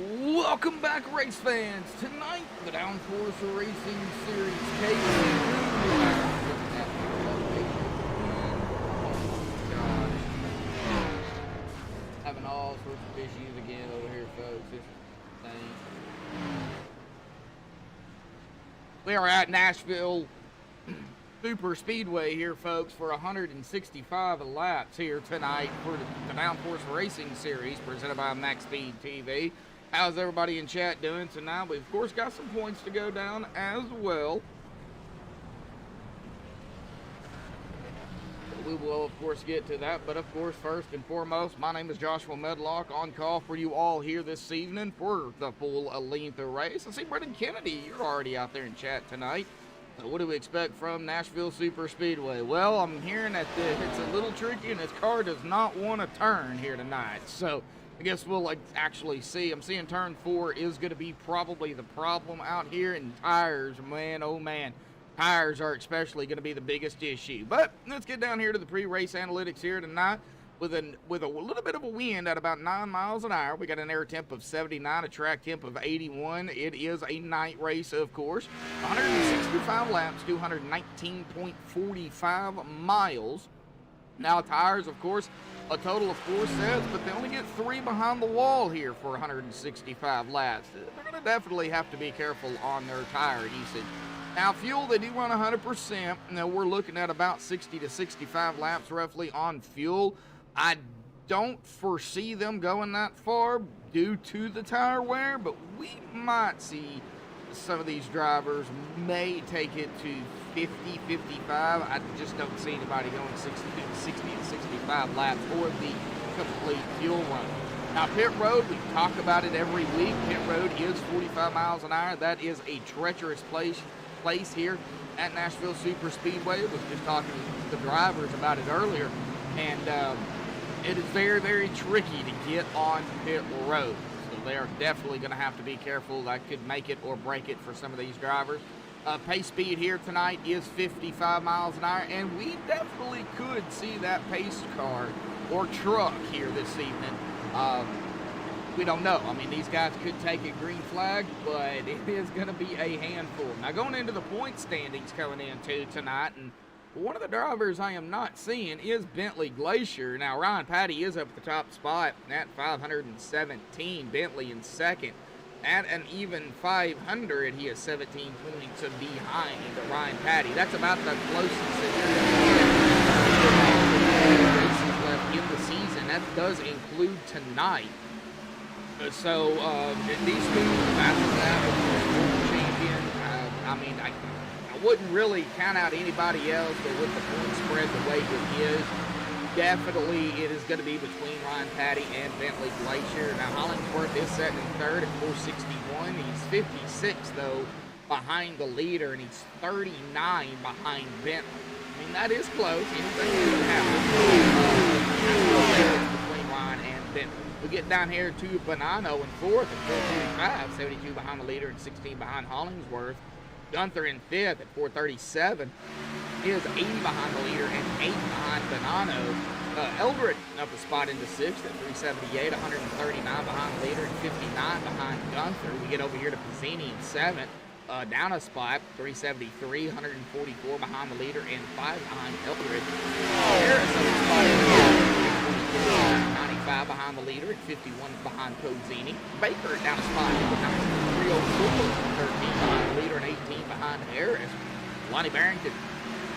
Welcome back, race fans. Tonight, the Downforce Racing Series K2. Having all sorts of issues again over here, folks. This is insane. We are at Nashville Super Speedway here, folks, for 165 laps here tonight for the Downforce Racing Series presented by MaxSpeedTV. How's everybody in chat doing tonight? We've, of course, got some points to go down as well. We will, of course, get to that. But, of course, first and foremost, my name is Joshua Medlock, on call for you all here this evening for the full length race. I see Brendan Kennedy, you're already out there in chat tonight. So what do we expect from Nashville Super Speedway? Well, I'm hearing that it's a little tricky and his car does not want to turn here tonight. So I guess we'll actually see. I'm seeing turn 4 is going to be probably the problem out here, and tires, man, oh man. Tires are especially going to be the biggest issue. But let's get down here to the pre-race analytics here tonight. With a little bit of a wind at about 9 miles an hour. We got an air temp of 79, a track temp of 81. It is a night race, of course. 165 laps, 219.45 miles. Now, tires, of course, a total of 4 sets, but they only get 3 behind the wall here for 165 laps. They're going to definitely have to be careful on their tire usage. Now, fuel, they do run 100%. Now, we're looking at about 60 to 65 laps roughly on fuel. I don't foresee them going that far due to the tire wear, but we might see some of these drivers may take it to 50, 55. I just don't see anybody going 60 to 65 laps for the complete fuel run. Now, pit road, we talk about it every week. Pit road is 45 miles an hour. That is a treacherous place here at Nashville Super Speedway. I was just talking to the drivers about it earlier, and it is very, very tricky to get on pit road. So they are definitely going to have to be careful. That could make it or break it for some of these drivers. Pace speed here tonight is 55 miles an hour, and we definitely could see that pace car or truck here this evening. We don't know. I mean, these guys could take a green flag, but it is going to be a handful. Now, going into the point standings coming into tonight, and one of the drivers I am not seeing is Bentley Glacier. Now, Ryan Patty is up at the top spot at 517. Bentley in second. At an even 500, he is 17 points behind Ryan Patty. That's about the closest that you're going to get left in the season. That does include tonight. So, these two, after that, world champion, I mean, I wouldn't really count out anybody else, but with the point spread the way it is, definitely it is going to be between Ryan Patty and Bentley Glacier. Now, Hollingsworth is sitting in third at 461. He's 56, though, behind the leader, and he's 39 behind Bentley. I mean, that is close. Anything could happen. Between Ryan and Bentley. We get down here to Bonanno in fourth at 445, 72 behind the leader and 16 behind Hollingsworth. Gunther in fifth at 437 is 80 behind the leader and 8 behind Bonanno. Eldred up a spot into sixth at 378, 139 behind the leader and 59 behind Gunther. We get over here to Pizzini in seventh. Down a spot, 373, 144 behind the leader and 5 behind Eldred. Harris up a spot in 95 behind the leader and 51 behind Pizzini. Baker down a spot in 304, 13 behind the leader and 18 behind Harris. Lonnie Barrington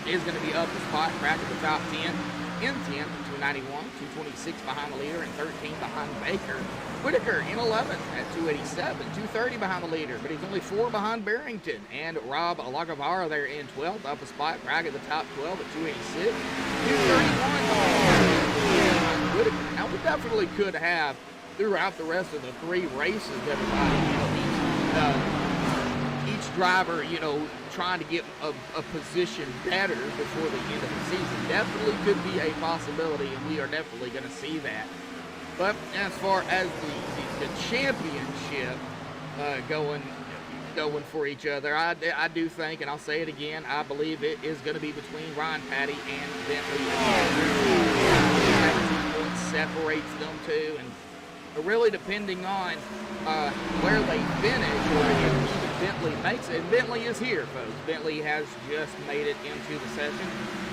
is going to be up a spot, crack at the top 10 in 10th, 291, 226 behind the leader and 13 behind Baker. Whitaker in 11th at 287, 230 behind the leader, but he's only 4 behind Barrington. And Rob Lagavara there in 12th, up a spot, crack at the top 12 at 286, 231 Whitaker. Now, we definitely could have, throughout the rest of the 3 races, everybody, each driver, trying to get a position better before the end of the season. Definitely could be a possibility, and we are definitely going to see that. But as far as the championship going for each other, I do think, and I'll say it again, I believe it is going to be between Ryan Patty and Bentley. 17 points separates them two, and really depending on where they finish or if Bentley makes it. And Bentley is here, folks. Bentley has just made it into the session.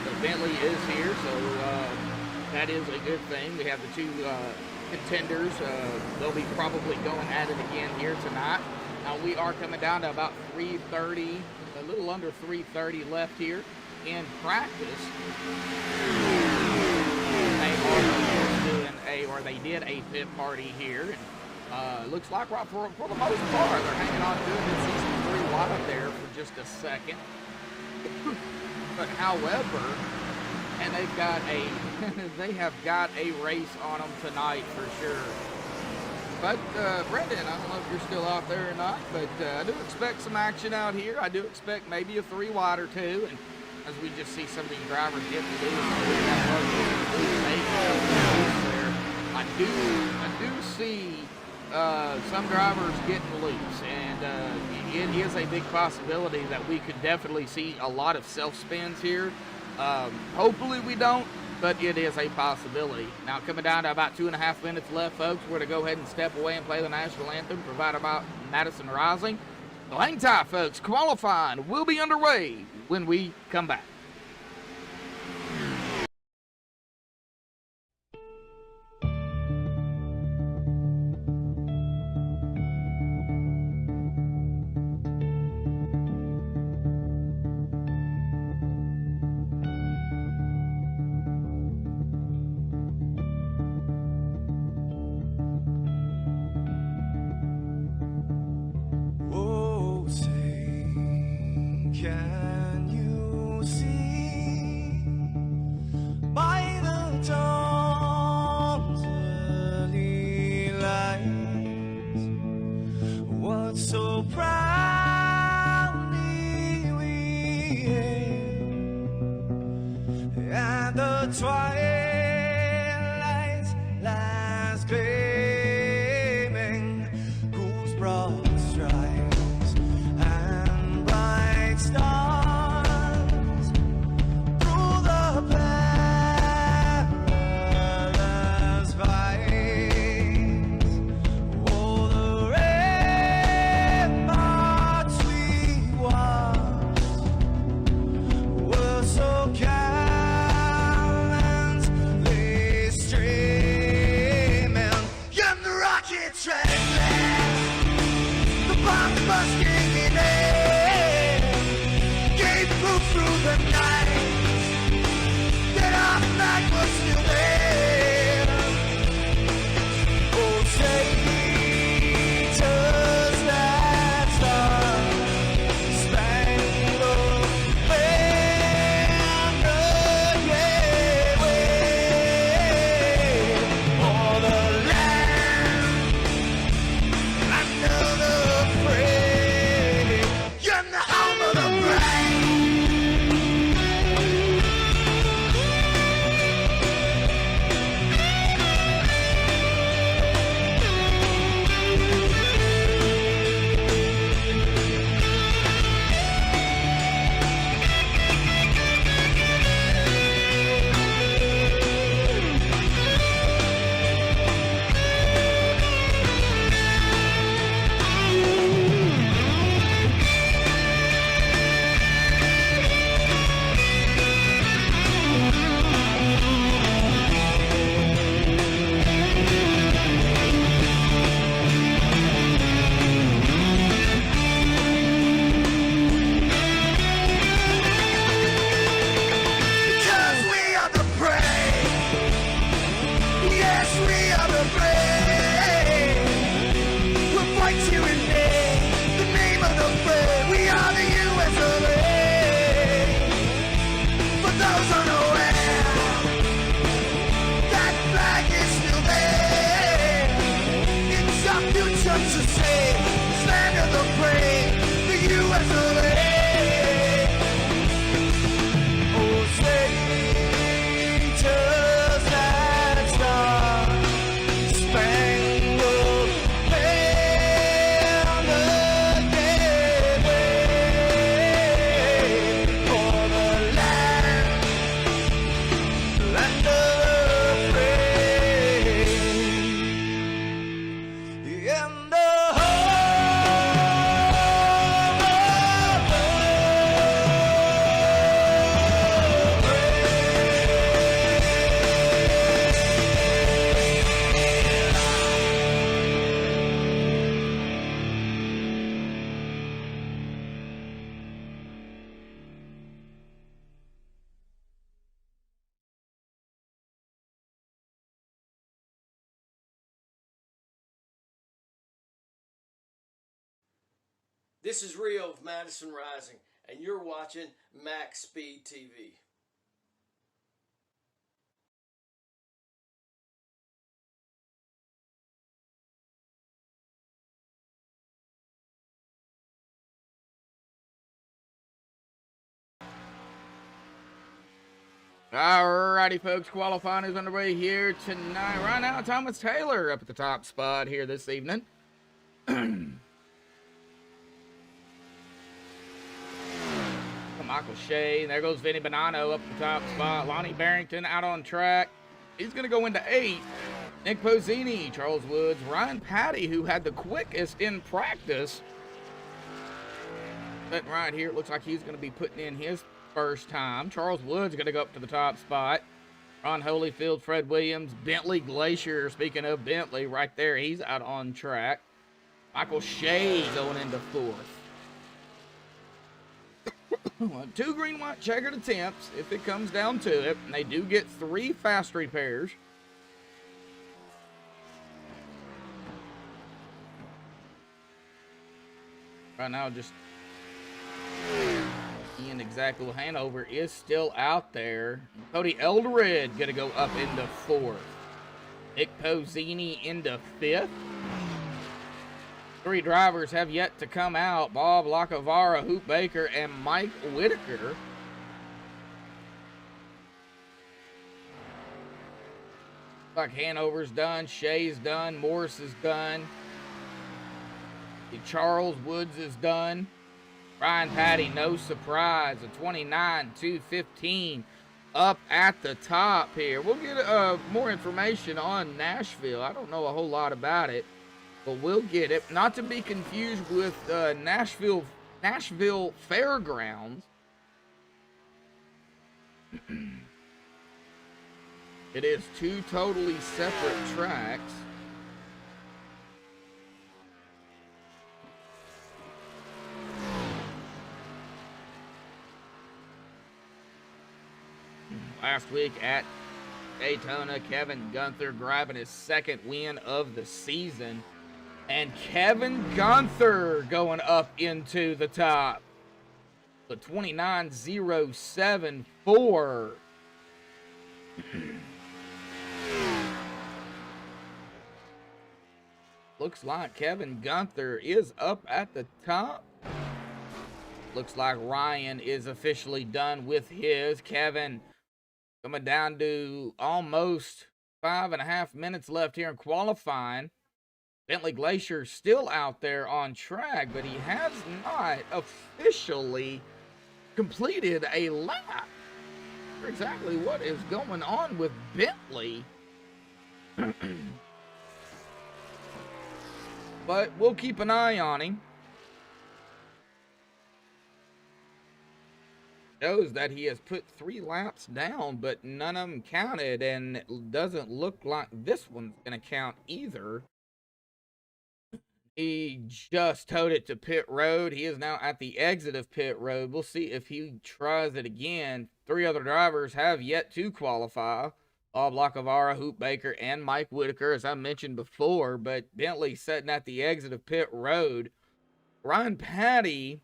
So Bentley is here, so that is a good thing. We have the two contenders. They'll be probably going at it again here tonight. Now we are coming down to about 3:30, a little under 3:30 left here in practice. They are doing they did a pit party here. And looks like right for the most part they're hanging on good. It's 63 wide there for just a second. But however, and they have got a race on them tonight for sure. But Brendan, I don't know if you're still out there or not, but I do expect some action out here. I do expect maybe a 3 wide or 2, and as we just see some of these drivers get loose, I do see some drivers getting loose, and it is a big possibility that we could definitely see a lot of self-spins here. Hopefully we don't, but it is a possibility. Now coming down to about 2.5 minutes left, folks, we're to go ahead and step away and play the national anthem provided by Madison Rising. So hang tight, folks. Qualifying will be underway when we come back. Can you see by the dawn's early light what so proudly we hailed at the twilight's last gleaming, whose broad stripes and bright stars through the perilous fight, oh, the ramparts we watched were so gallantly streaming, and the rockets ran fast, the bombs bursting in air, gave proof through the night that our flag was still there. Oh, say, does that star-spangled banner yet wave o'er the land under the free, and the home of the brave? Because we are the brave. Yes, we are the brave. We'll fight to invade the name of the brave. We are the US of A. For those unaware, that flag is still there. It's our future to save. Stand of the brave, the US of A. Oh, say, does that star-spangled banner yet wave o'er the land of the free? This is Rio of Madison Rising, and you're watching MaxSpeedTV. Alrighty, folks, qualifying is underway here tonight. Right now, Thomas Taylor up at the top spot here this evening. Michael Shea, there goes Vinny Bonanno up at the top spot. Lonnie Barrington out on track. He's going to go into 8th. Nick Pozzini, Charles Woods, Ryan Patty, who had the quickest in practice. But right here, it looks like he's going to be putting in his first time. Charles Woods going to go up to the top spot. Ron Holyfield, Fred Williams, Bentley Glacier. Speaking of Bentley, right there, he's out on track. Michael Shea going into 4th. 2 green, white, checkered attempts if it comes down to it. And they do get 3 fast repairs. Right now, just Ian Exactly Hanover is still out there. Cody Eldred going to go up into 4th. Nick Pozzini into 5th. 3 drivers have yet to come out. Bob Lacavara, Hoop Baker, and Mike Whitaker. Like Hanover's done, Shea's done, Morris is done. Charles Woods is done. Ryan Patty, no surprise, a 29-215 up at the top here. We'll get more information on Nashville. I don't know a whole lot about it, but we'll get it. Not to be confused with Nashville Fairgrounds. It is 2 totally separate tracks. Last week at Daytona, Kevin Gunther grabbing his 2nd win of the season. And Kevin Gunther going up into the top. The 29.074. Looks like Kevin Gunther is up at the top. Looks like Ryan is officially done with his. Kevin coming down to almost 5.5 minutes left here in qualifying. Bentley Glacier still out there on track, but he has not officially completed a lap. For exactly what is going on with Bentley. But we'll keep an eye on him. Shows that he has put 3 laps down, but none of them counted, and it doesn't look like this one's going to count either. He just towed it to pit road. He is now at the exit of pit road. We'll see if he tries it again. 3 other drivers have yet to qualify. Bob Lacavara, Hoop Baker, and Mike Whitaker, as I mentioned before, but Bentley sitting at the exit of pit road. Ryan Patty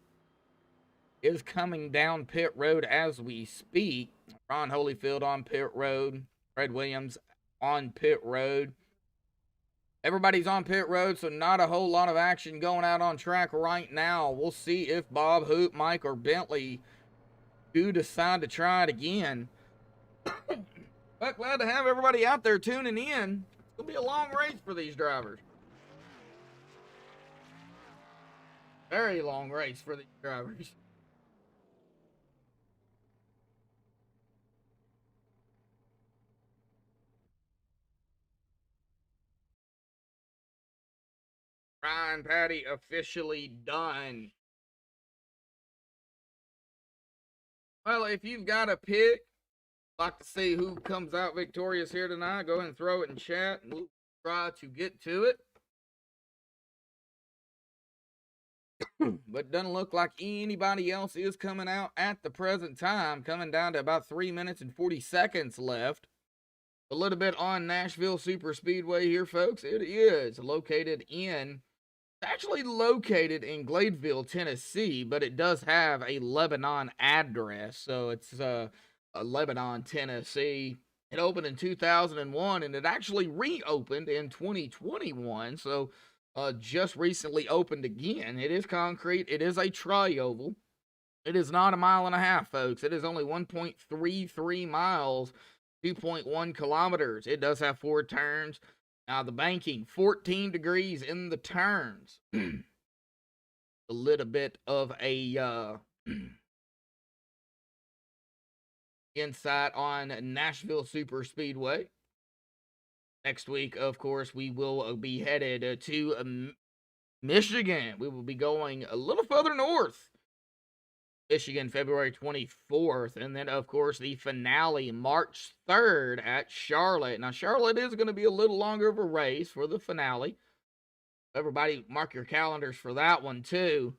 is coming down pit road as we speak. Ron Holyfield on pit road. Fred Williams on pit road. Everybody's on pit road, so not a whole lot of action going out on track right now. We'll see if Bob, Hoop, Mike, or Bentley do decide to try it again. But glad to have everybody out there tuning in. It's going to be a long race for these drivers. Very long race for these drivers. Ryan Patty officially done. Well, if you've got a pick, like to see who comes out victorious here tonight, go ahead and throw it in chat, and we'll try to get to it. But doesn't look like anybody else is coming out at the present time. Coming down to about 3 minutes and 40 seconds left. A little bit on Nashville Super Speedway here, folks. It is located in actually located in Gladeville, Tennessee, but it does have a Lebanon address. So it's Lebanon, Tennessee. It opened in 2001 and it actually reopened in 2021. So just recently opened again. It is concrete. It is a tri-oval. It is not a mile and a half, folks. It is only 1.33 miles, 2.1 kilometers. It does have 4 turns. Now, the banking, 14 degrees in the turns. A little bit of a insight on Nashville Super Speedway. Next week, of course, we will be headed to Michigan. We will be going a little further north. Michigan, February 24th. And then, of course, the finale, March 3rd at Charlotte. Now, Charlotte is going to be a little longer of a race for the finale. Everybody mark your calendars for that one, too.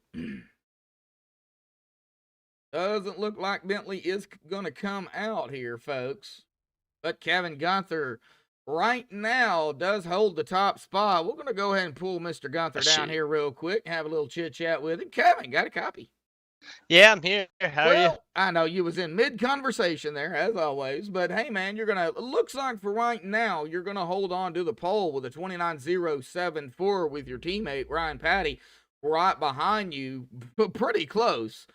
Doesn't look like Bentley is going to come out here, folks. But Kevin Gunther right now does hold the top spot. We're going to go ahead and pull Mr. Gunther down here real quick and have a little chit-chat with him. Kevin, got a copy? Yeah, I'm here. How are you? I know you was in mid-conversation there, as always, but hey, man, looks like for right now, you're going to hold on to the pole with a 29.074 with your teammate, Ryan Patty, right behind you, but pretty close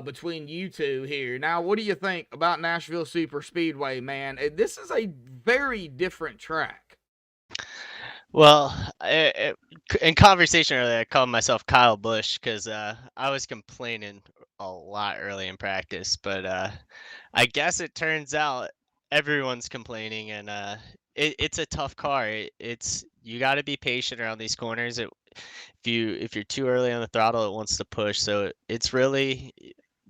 between you two here. Now, what do you think about Nashville Super Speedway, man? This is a very different track. Well, in conversation earlier, I called myself Kyle Busch because I was complaining a lot early in practice, but I guess it turns out everyone's complaining, and it's a tough car. You got to be patient around these corners. If you're too early on the throttle, it wants to push. So it's really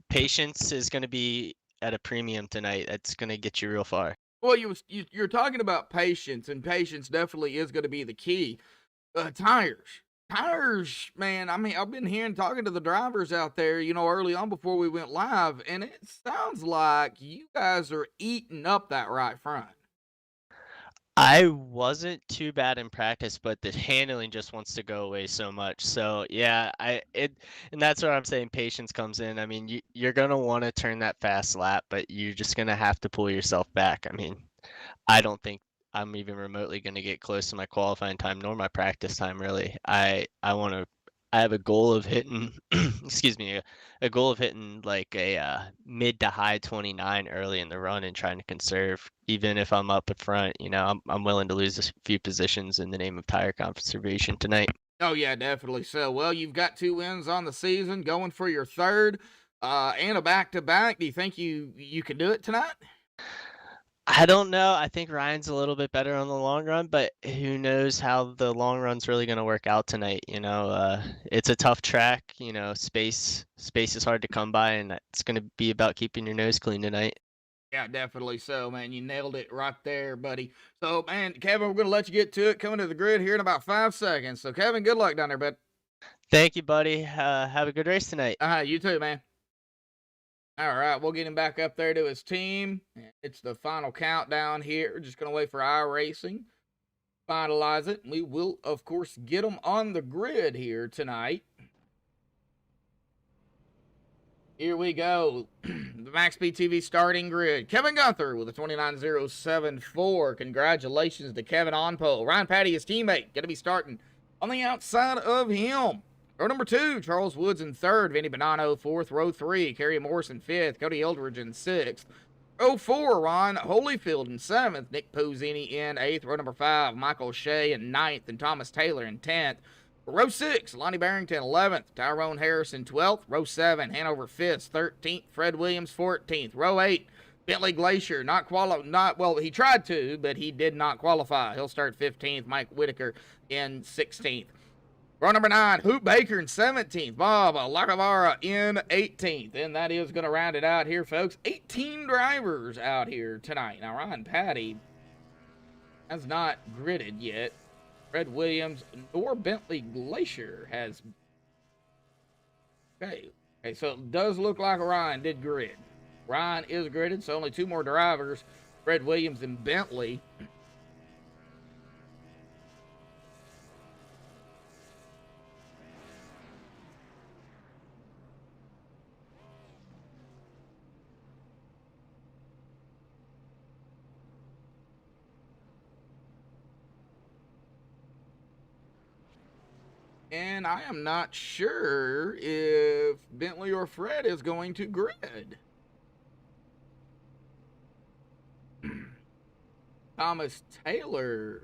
patience is going to be at a premium tonight. That's going to get you real far. Well, you're talking about patience, and patience definitely is going to be the key. Tires, man. I mean, I've been hearing, talking to the drivers out there, early on before we went live, and it sounds like you guys are eating up that right front. I wasn't too bad in practice, but the handling just wants to go away so much. So yeah, and that's where I'm saying patience comes in. I mean, you're gonna want to turn that fast lap, but you're just gonna have to pull yourself back. I mean, I don't think I'm even remotely gonna get close to my qualifying time nor my practice time. Really, I have a goal of hitting, excuse me, a goal of hitting like a mid to high 29 early in the run and trying to conserve. Even if I'm up at front, I'm willing to lose a few positions in the name of tire conservation tonight. Oh yeah, definitely so. Well, you've got 2 wins on the season, going for your 3rd, and a back-to-back. Do you think you can do it tonight? I don't know. I think Ryan's a little bit better on the long run, but who knows how the long run's really going to work out tonight. It's a tough track. Space is hard to come by, and it's going to be about keeping your nose clean tonight. Yeah, definitely so, man. You nailed it right there, buddy. So, man, Kevin, we're going to let you get to it. Coming to the grid here in about 5 seconds. So, Kevin, good luck down there, bud. Thank you, buddy. Have a good race tonight. You too, man. All right, we'll get him back up there to his team. It's the final countdown here. We're just going to wait for iRacing. Finalize it. We will, of course, get them on the grid here tonight. Here we go. The MaxSpeedTV starting grid. Kevin Gunther with a 29.074. Congratulations to Kevin on pole. Ryan Patty, his teammate, going to be starting on the outside of him. Row number 2, Charles Woods in 3rd, Vinny Bonanno 4th. Row 3, Kerry Morris in 5th, Cody Eldridge in 6th. Row 4, Ron Holyfield in 7th, Nick Pozzini in 8th. Row number 5, Michael Shea in 9th, and Thomas Taylor in 10th. Row 6, Lonnie Barrington 11th, Tyrone Harrison 12th. Row 7, Hanover 5th, 13th, Fred Williams 14th. Row 8, Bentley Glacier he tried to, but he did not qualify. He'll start 15th, Mike Whitaker in 16th. Row number 9, Hoop Baker in 17th. Bob Lacavara in 18th. And that is going to round it out here, folks. 18 drivers out here tonight. Now, Ryan Patty has not gridded yet. Fred Williams nor Bentley Glacier has. Okay, so it does look like Ryan did grid. Ryan is gridded, so only 2 more drivers. Fred Williams and Bentley. And I am not sure if Bentley or Fred is going to grid. Thomas Taylor.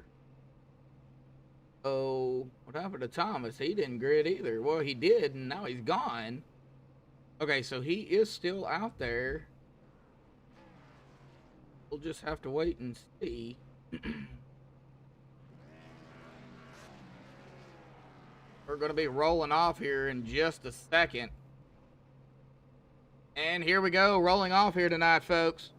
Oh, what happened to Thomas? He didn't grid either. Well, he did, and now he's gone. Okay, so he is still out there. We'll just have to wait and see. We're going to be rolling off here in just a second. And here we go, rolling off here tonight, folks.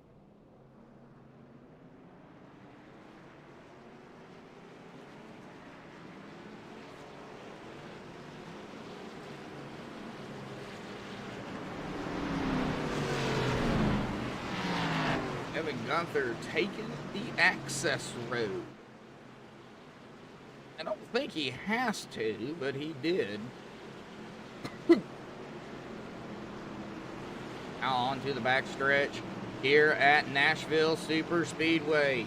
Kevin Gunther taking the access road. I don't think he has to, but he did. Now on to the backstretch here at Nashville Super Speedway.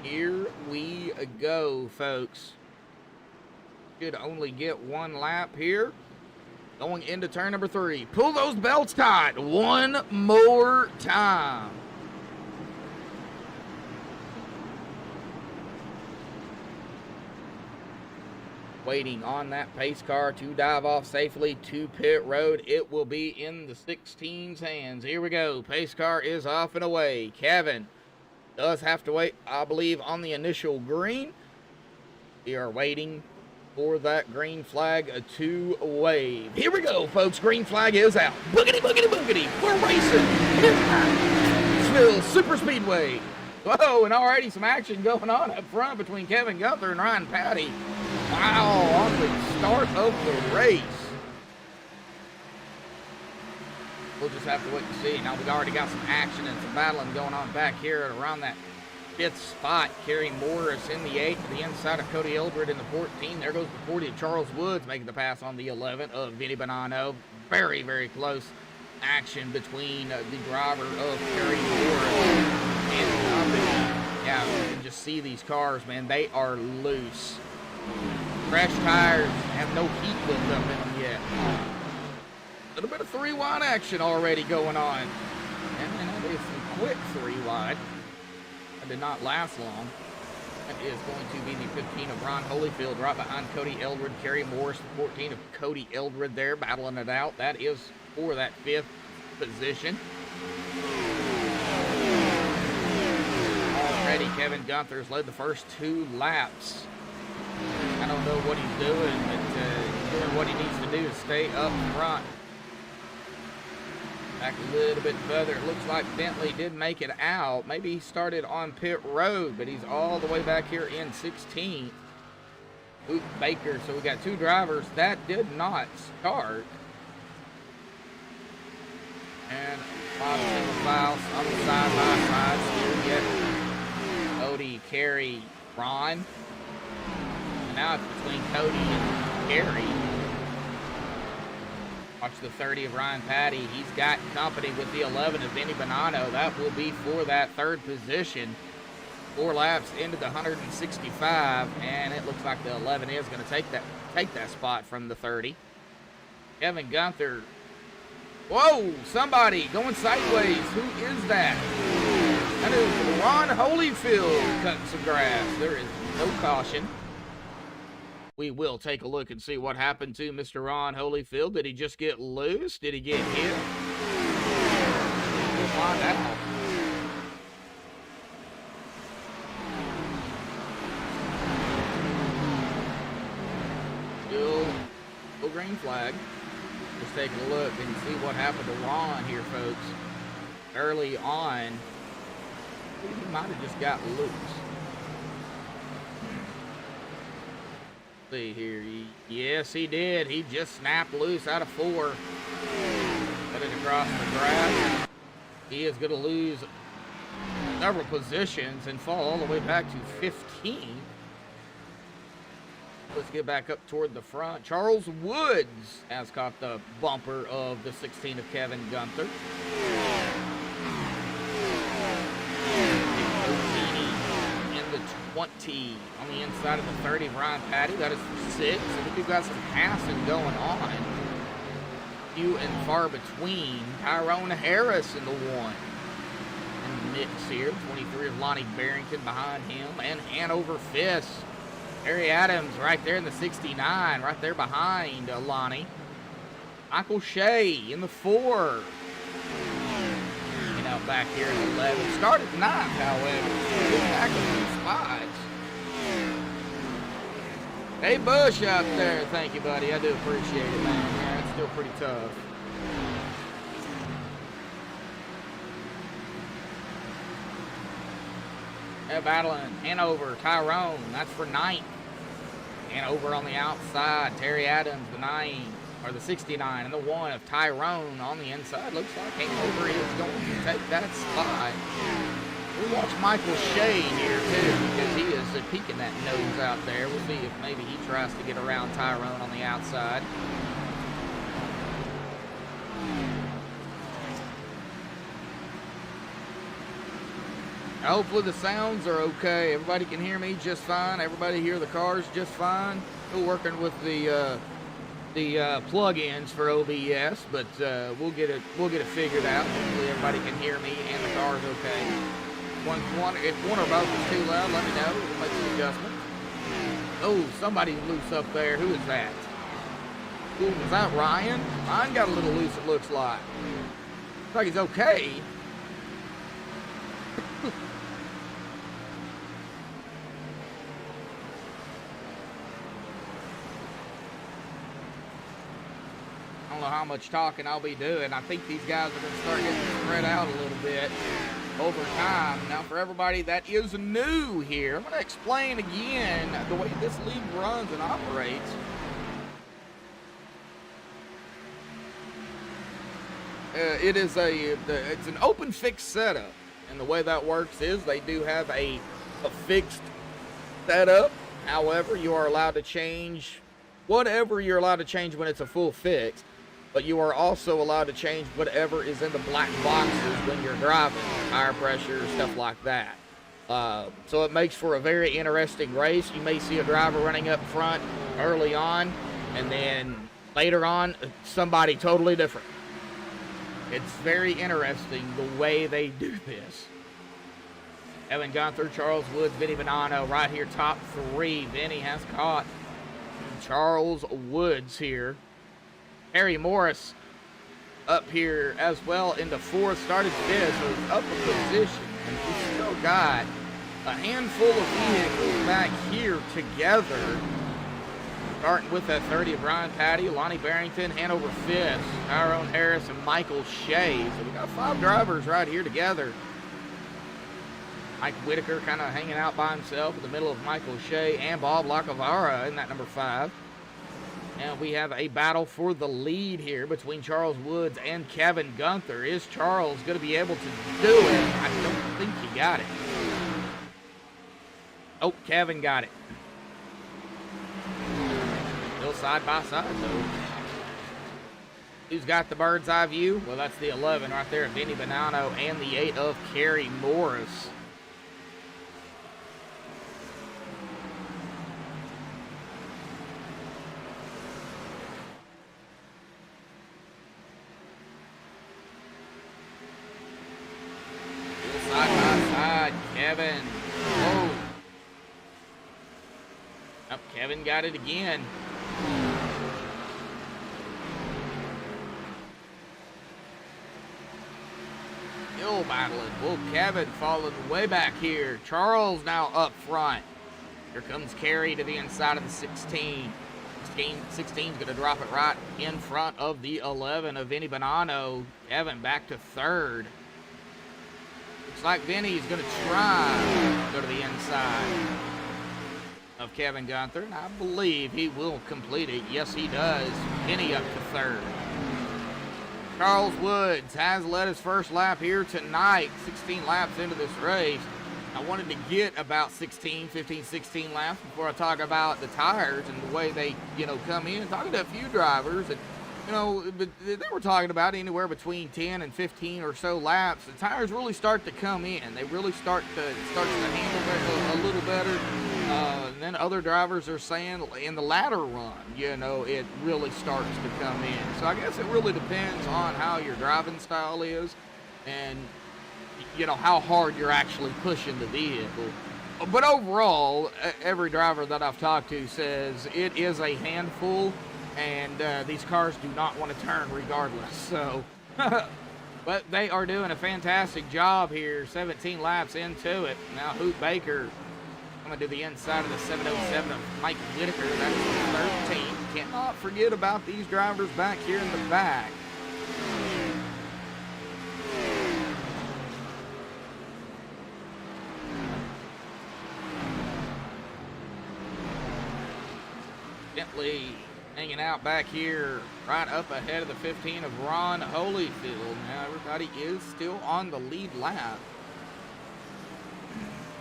Here we go, folks. Should only get one lap here. Going into turn number 3. Pull those belts tight one more time. Waiting on that pace car to dive off safely to pit road. It will be in the 16's hands. Here we go. Pace car is off and away. Kevin does have to wait, I believe, on the initial green. We are waiting for that green flag to wave. Here we go, folks. Green flag is out. Boogity, boogity, boogity. We're racing. Nashville Super Speedway. Whoa, and already some action going on up front between Kevin Gunther and Ryan Patty. Wow, on the start of the race. We'll just have to wait and see. Now, we've already got some action and some battling going on back here at around that 5th spot. Kerry Morris in the 8th to the inside of Cody Eldred in the 14. There goes the 40 of Charles Woods making the pass on the 11 of Vinny Bonanno. Very, very close action between the driver of Kerry Morris and the company. Yeah, you can just see these cars, man. They are loose. Fresh tires have no heat with them in them yet. A little bit of 3-wide action already going on. And that is some quick 3-wide. That did not last long. That is going to be the 15 of Ron Holyfield right behind Cody Eldred. Kerry Morris, the 14 of Cody Eldred there battling it out. That is for that 5th position. Already Kevin Gunther's led the first 2 laps. I don't know what he's doing, but he's doing what he needs to do to stay up front. Back a little bit further. It looks like Bentley did make it out. Maybe he started on pit road, but he's all the way back here in 16th. Luke Baker. So we got 2 drivers that did not start. And 5 single files on the side-by-side. Still get Cody, Kerry, Ron. Now it's between Cody and Kerry. Watch the 30 of Ryan Patty. He's got company with the 11 of Vinny Bonanno. That will be for that 3rd position. 4 laps into the 165, and it looks like the 11 is going to take that spot from the 30. Kevin Gunther. Whoa, somebody going sideways. Who is that? That is Ron Holyfield cutting some grass. There is no caution. We will take a look and see what happened to Mr. Ron Holyfield. Did he just get loose? Did he get hit? We'll find out. Still green flag. Just taking a look and see what happened to Ron here, folks. Early on, he might have just got loose. See here. Yes, he did. He just snapped loose out of 4. Put it across the grass. He is going to lose several positions and fall all the way back to 15. Let's get back up toward the front. Charles Woods has caught the bumper of the 16 of Kevin Gunther. In the 20 on the inside of the 30, Ryan Patty. That is for 6. I think we've got some passing going on. Few and far between. Tyrone Harris in the 1. In the mix here. 23 of Lonnie Barrington behind him. And Hanover Fisk. Harry Adams right there in the 69. Right there behind Lonnie. Michael Shea in the 4. Out back here in 11. Started 9th, however. Back a few spots. Hey, Bush out there. Thank you, buddy. I do appreciate it, man. Yeah, it's still pretty tough. Yeah, battling Hanover, Tyrone. That's for 9th. Hanover on the outside. Terry Adams, the 9. Or the 69 and the 1 of Tyrone on the inside. Looks like Hanover is going to take that spot. We'll watch Michael Shea here too, because he is peeking that nose out there. We'll see if maybe he tries to get around Tyrone on the outside. Hopefully the sounds are okay. Everybody can hear me just fine. Everybody hear the cars just fine. Still working with the plug-ins for OBS, but we'll get it figured out. Hopefully everybody can hear me and the car's okay. If one or both is too loud, let me know. We'll make some adjustments. Oh, somebody's loose up there. Who is that? Ooh, is that Ryan? Ryan got a little loose, it looks like. Looks like he's okay. I don't know how much talking I'll be doing. I think these guys are going to start getting spread out a little bit over time. Now, for everybody that is new here, I'm going to explain again the way this league runs and operates. It's an open fixed setup, and the way that works is they do have a fixed setup. However, you are allowed to change whatever you're allowed to change when it's a full fix. But you are also allowed to change whatever is in the black boxes when you're driving, tire pressure, stuff like that. So it makes for a very interesting race. You may see a driver running up front early on, and then later on, somebody totally different. It's very interesting the way they do this. Evan Gunther, Charles Woods, Vinny Bonanno right here, top 3. Vinny has caught Charles Woods here. Harry Morris up here as well into 4th, started 5th, so it's up a position. And we still got a handful of vehicles back here together. Starting with that 30 of Ryan Patty, Lonnie Barrington, Hanover Fisk, Tyrone Harris, and Michael Shea. So we got 5 drivers right here together. Mike Whitaker kind of hanging out by himself in the middle of Michael Shea and Bob Lacavara in that number 5. And we have a battle for the lead here between Charles Woods and Kevin Gunther. Is Charles going to be able to do it? I don't think he got it. Oh, Kevin got it. Still side by side, though. Who's got the bird's eye view? Well, that's the 11 right there, Vinny Bonanno, and the 8 of Kerry Morris. Side by side, Kevin. Oh. Oh, Kevin got it again. Still battling. Well, Kevin falling way back here. Charles now up front. Here comes Kerry to the inside of the 16. 16's going to drop it right in front of the 11 of Vinny Bonanno. Kevin back to 3rd. Looks like Vinny's going to try to go to the inside of Kevin Gunther, and I believe he will complete it. Yes, he does. Vinny up to 3rd. Charles Woods has led his first lap here tonight, 16 laps into this race. I wanted to get about 15, 16 laps before I talk about the tires and the way they, come in. Talking to a few drivers, and You know, but they were talking about anywhere between 10 and 15 or so laps. The tires really start to come in. They really starts to handle a little better. And then other drivers are saying in the latter run, you know, it really starts to come in. So I guess it really depends on how your driving style is and, you know, how hard you're actually pushing the vehicle. But overall, every driver that I've talked to says it is a handful, and these cars do not want to turn regardless. So, but they are doing a fantastic job here, 17 laps into it. Now Hoot Baker coming to the inside of the 707 of Mike Whitaker. That is the 13th. Cannot forget about these drivers back here in the back. Bentley hanging out back here right up ahead of the 15 of Ron Holyfield. Now everybody is still on the lead lap.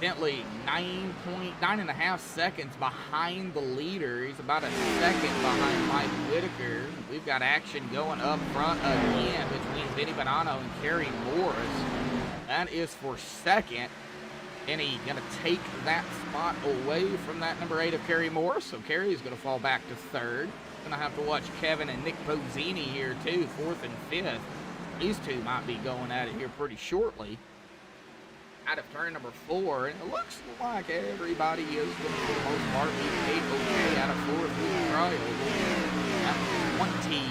Bentley 9.5 seconds behind the leader. He's about a second behind Mike Whitaker. We've got action going up front again between Vinny Bonanno and Kerry Morris. That is for second. Benny going to take that spot away from that number 8 of Kerry Morris. So Kerry is going to fall back to third. Going to have to watch Kevin and Nick Bozzini here too, fourth and fifth. These two might be going at it here pretty shortly. Out of turn number 4, and it looks like everybody is going to, for the most part, be paid okay out of 4th wheel trial. At 20.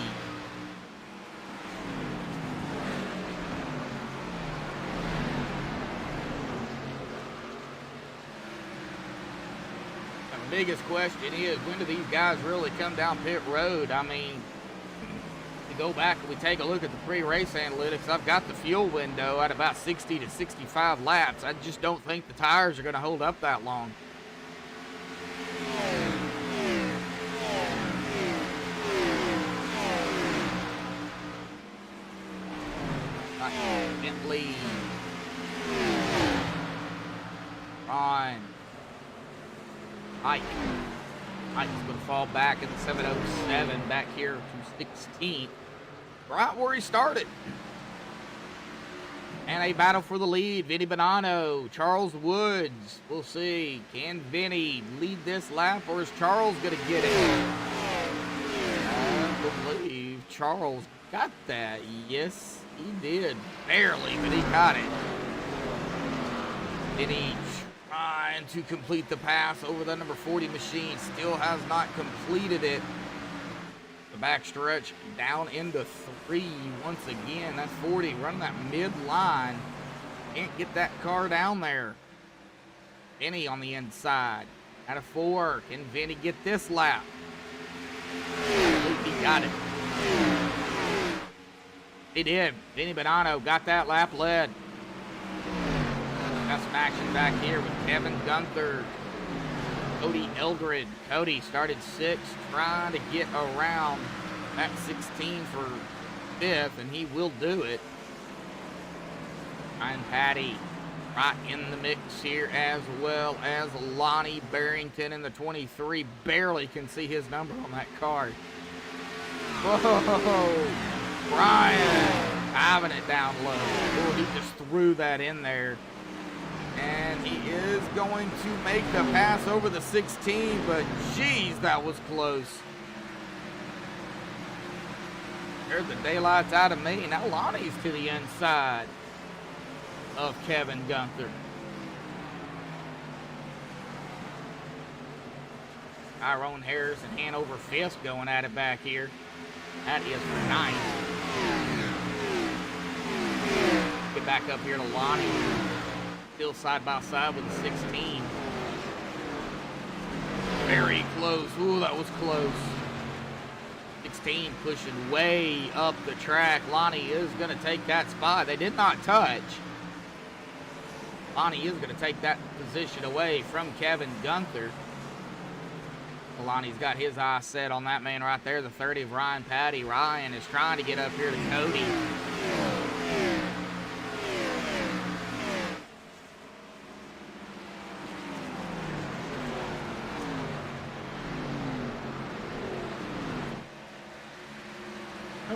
The biggest question is, when do these guys really come down pit road? I mean, to go back and we take a look at the pre-race analytics, I've got the fuel window at about 60 to 65 laps. I just don't think the tires are going to hold up that long. Bentley. Ron. Ike's going to fall back in the 707 back here to 16th, right where he started. And a battle for the lead. Vinny Bonanno, Charles Woods. We'll see. Can Vinny lead this lap, or is Charles going to get it? I believe Charles got that. Yes, he did. Barely, but he got it. Vinny trying to complete the pass over the number 40 machine. Still has not completed it. The backstretch down into 3 once again. That's 40 running that midline. Can't get that car down there. Vinny on the inside. Out of 4. Can Vinny get this lap? He got it. He did. Vinny Bonanno got that lap led. Got some action back here with Kevin Gunther, Cody Eldred. Cody started 6th, trying to get around that 16 for 5th, and he will do it. Ryan Patty right in the mix here, as well as Lonnie Barrington in the 23. Barely can see his number on that card. Whoa! Brian having it down low. Oh, he just threw that in there. And he is going to make the pass over the 16, but geez, that was close. There's the daylights out of me. Now Lonnie's to the inside of Kevin Gunther. Tyrone Harris and Hanover Fisk going at it back here. That is for 9th. Get back up here to Lonnie. Still side by side with the 16. Very close. Ooh, that was close. 16 pushing way up the track. Lonnie is going to take that spot. They did not touch. Lonnie is going to take that position away from Kevin Gunther. Lonnie's got his eye set on that man right there, the 30 of Ryan Patty. Ryan is trying to get up here to Cody.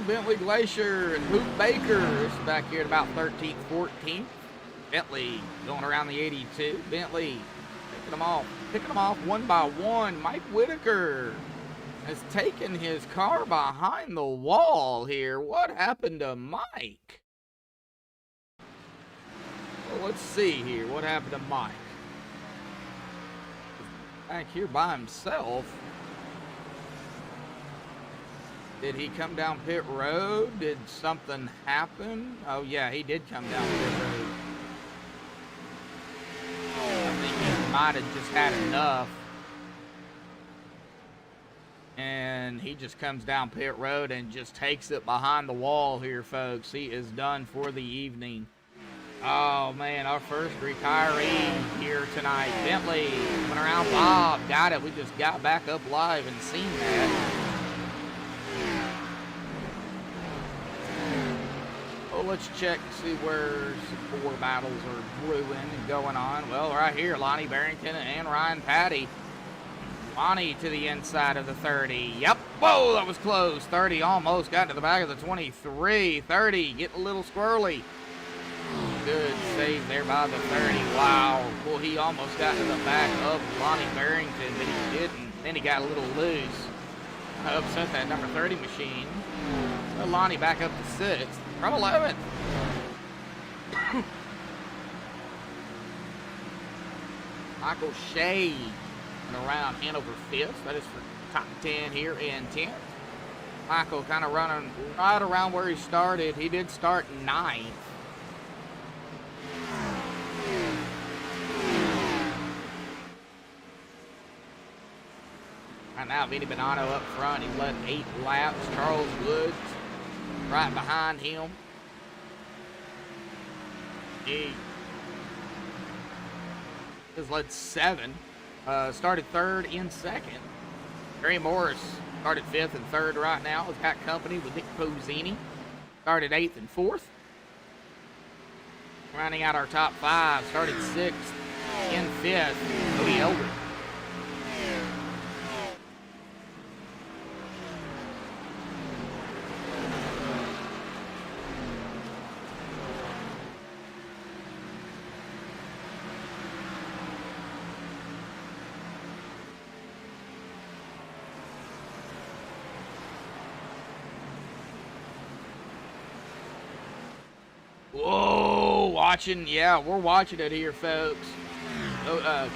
Bentley Glacier and Hoop Baker is back here at about 13th, 14th. Bentley going around the 82. Bentley picking them off one by one. Mike Whitaker has taken his car behind the wall here. What happened to Mike? Well, let's see here. What happened to Mike? Back here by himself. Did he come down pit road? Did something happen? Oh yeah, he did come down pit road. I think he might have just had enough. And he just comes down pit road and just takes it behind the wall here, folks. He is done for the evening. Oh man, our first retiree here tonight. Bentley went around Bob. Got it. We just got back up live and seen that. Well, let's check to see where some more battles are brewing and going on. Well, right here, Lonnie Barrington and Ryan Patty. Lonnie to the inside of the 30. Yep. Whoa, that was close. 30 almost got to the back of the 23. 30 getting a little squirrely. Good save there by the 30. Wow. Well, he almost got to the back of Lonnie Barrington, but he didn't. Then he got a little loose. Upset that number 30 machine. So Lonnie back up to 6th from 11th. Michael Shea around Hanover 5th. That is for top 10 here in 10th. Michael kind of running right around where he started. He did start 9th. Right now, Vinny Bonanno up front. He's led 8 laps. Charles Woods right behind him. He has led 7. Started 3rd in 2nd. Gary Morris started 5th and 3rd right now. He's got company with Nick Pozzini. Started 8th and 4th. Rounding out our top 5. Started 6th in 5th. Cody Eldred. Whoa, yeah, we're watching it here, folks.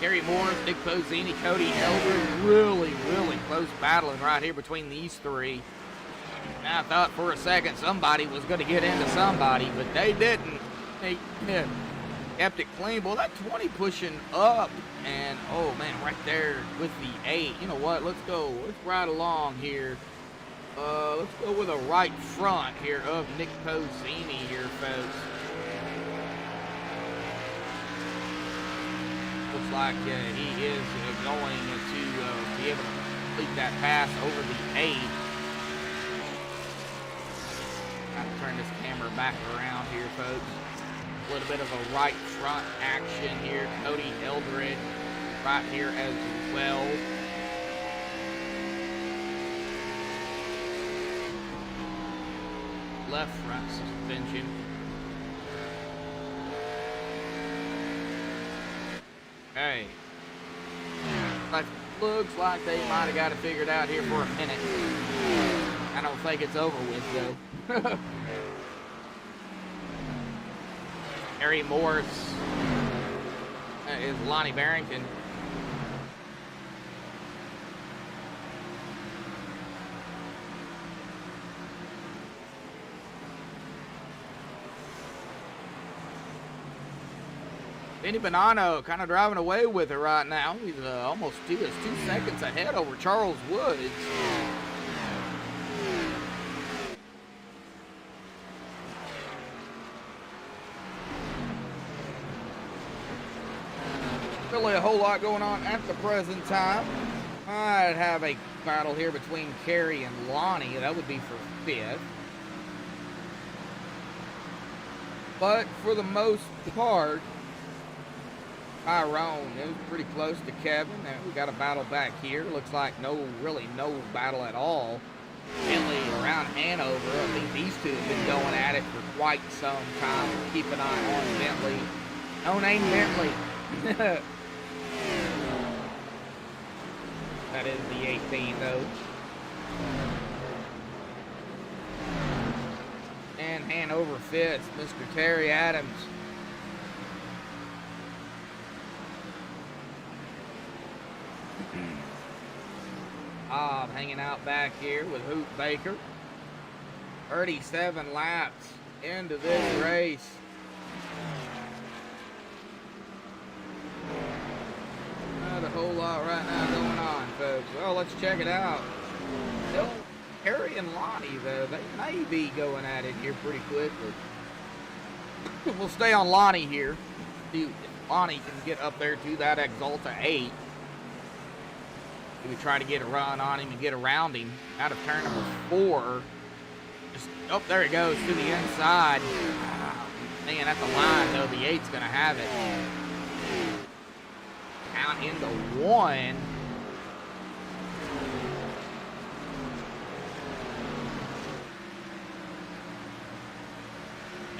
Gary Morris, Nick Pozzini, Cody Eldred, really close battling right here between these 3. And I thought for a second somebody was going to get into somebody, but they didn't. They kept it clean. Well, that 20 pushing up, and oh man, right there with the 8. You know what? Let's go. Let's ride along here. Let's go with a right front here of Nick Pozzini here, folks. Looks like he is going to be able to complete that pass over the 8. Trying to turn this camera back around here, folks. A little bit of a right front action here. Cody Eldred right here as well. Left front suspension. Okay. Looks like they might have got it figured out here for a minute. I don't think it's over with, though. Harry Morris is Lonnie Barrington. Vinny Bonanno kind of driving away with it right now. He's he is 2 seconds ahead over Charles Woods. Really a whole lot going on at the present time. I'd have a battle here between Kerry and Lonnie. That would be for 5th. But for the most part, Tyrone is pretty close to Kevin. And we got a battle back here. Looks like no battle at all. Bentley around Hanover. these two have been going at it for quite some time. Keep an eye on Bentley. No name Bentley. That is the 18 though. And Hanover fits, Mr. Terry Adams. Bob hanging out back here with Hoot Baker. 37 laps into this race. Not a whole lot right now going on, folks. Well, let's check it out. Still Harry and Lonnie, though, they may be going at it here pretty quickly. We'll stay on Lonnie here. See if Lonnie can get up there to that Exalta 8. We try to get a run on him and get around him out of turn number 4. Just, oh, there it goes to the inside. Man, at the line, though, the 8's going to have it. Count into 1.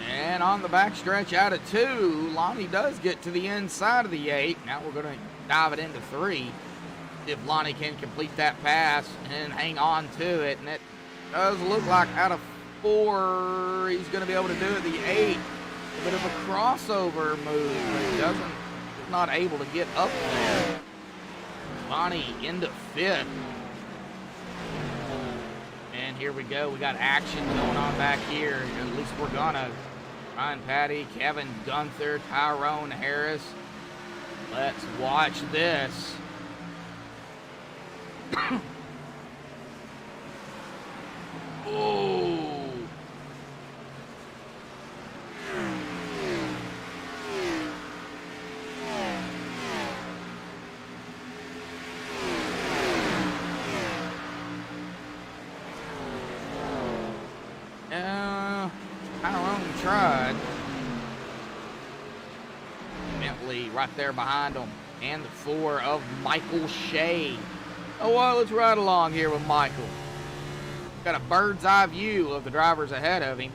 And on the backstretch out of 2, Lonnie does get to the inside of the 8. Now we're going to dive it into 3. If Lonnie can complete that pass and hang on to it. And it does look like out of 4, he's going to be able to do it. The 8, a bit of a crossover move, but he he's not able to get up there. Lonnie into 5th. And here we go. We got action going on back here. At least we're going to. Ryan Patty, Kevin Gunther, Tyrone Harris. Let's watch this. Oh. Tyrone tried. Bentley right there behind him. And the 4 of Michael Shea. Oh, well, let's ride along here with Michael. Got a bird's eye view of the drivers ahead of him.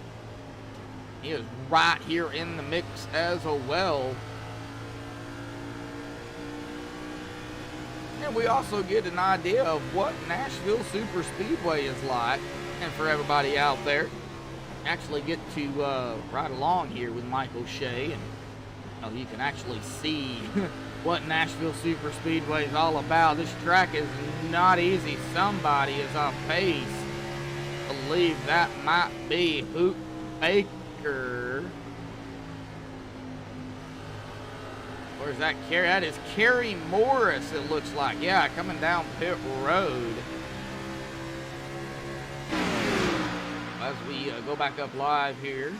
He is right here in the mix as well. And we also get an idea of what Nashville Super Speedway is like. And for everybody out there, actually get to ride along here with Michael Shea. And you can actually see what Nashville Super Speedway is all about. This track is not easy. Somebody is off pace. I believe that might be Hoot Baker. Where's that Kerry? That is Kerry Morris, it looks like. Yeah, coming down pit road. As we go back up live here,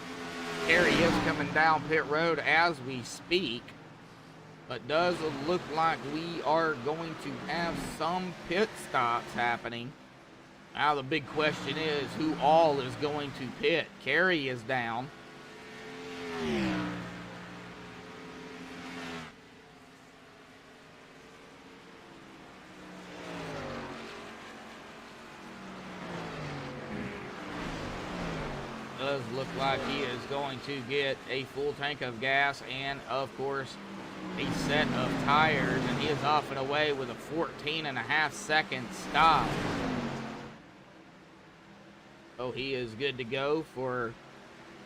Kerry is coming down pit road as we speak. But does look like we are going to have some pit stops happening. Now the big question is who all is going to pit. Kerry is down. Does look like he is going to get a full tank of gas and, of course, a set of tires, and he is off and away with a 14.5-second stop. So he is good to go for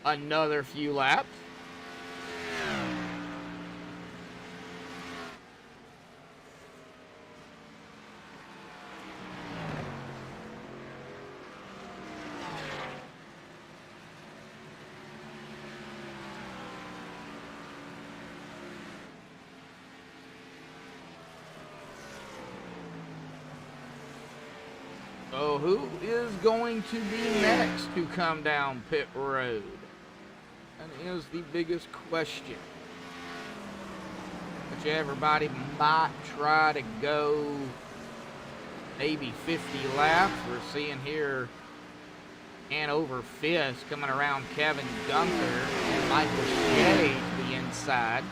another few laps. So who is going to be next to come down pit road? That is the biggest question. But everybody might try to go maybe 50 laps. We're seeing here Hanover Fist coming around Kevin Gunther and Michael Shea to the inside.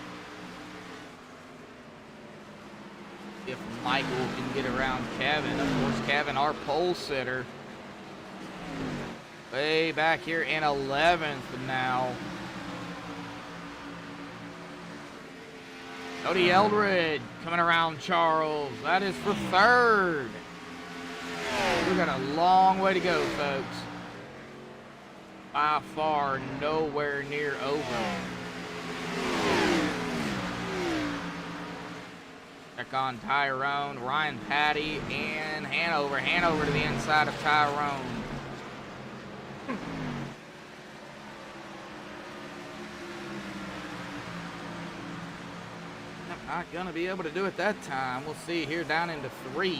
If Michael can get around Kevin. Of course, Kevin, our pole sitter, way Cody back here in 11th now. Cody Eldred coming around Charles. That is for 3rd. We've got a long way to go, folks. By far, nowhere near over. Check on Tyrone, Ryan Patty, and Hanover. Hanover to the inside of Tyrone. Not going to be able to do it that time. We'll see here down into 3.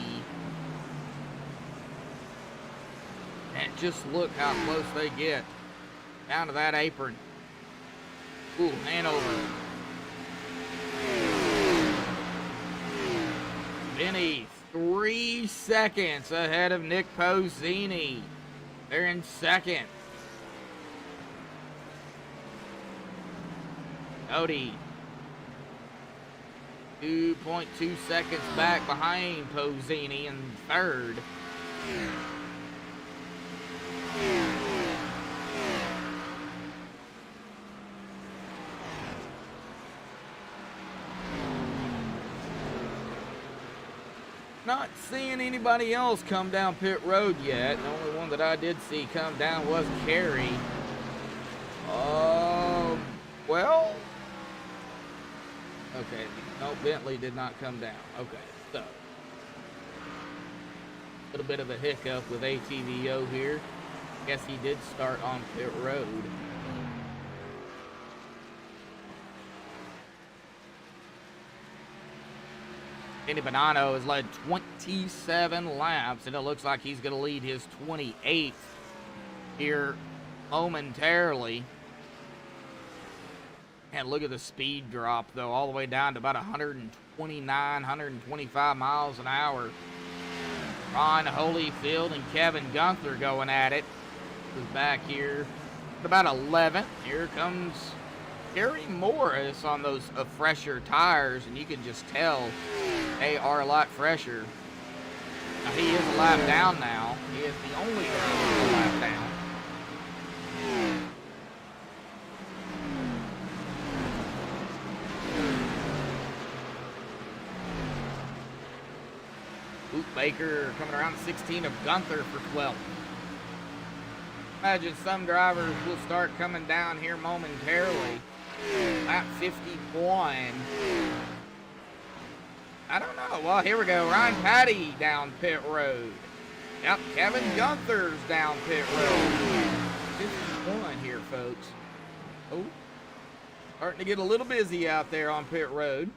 And just look how close they get down to that apron. Ooh, Hanover. Benny, 3 seconds ahead of Nick Posini. They're in 2nd. Cody, 2.2 seconds back behind Posini in 3rd. Not seeing anybody else come down pit road yet. The only one that I did see come down was Kerry. Well, okay. No, Bentley did not come down. Okay, so a little bit of a hiccup with ATVO here. Guess he did start on pit road. Kenny Bonanno has led 27 laps, and it looks like he's going to lead his 28th here momentarily. And look at the speed drop, though, all the way down to about 129, 125 miles an hour. Ron Holyfield and Kevin Gunther going at it. Is back here at about 11th. Here comes Gary Morris on those fresher tires, and you can just tell they are a lot fresher. Now, he is a lap down now. He is the only lap down. Luke Baker coming around 16 of Gunther for 12th. Imagine some drivers will start coming down here momentarily. Lap 51. I don't know. Well, here we go. Ryan Patty down pit road. Yep, Kevin Gunther's down pit road. 51 here, folks. Oh, starting to get a little busy out there on pit road.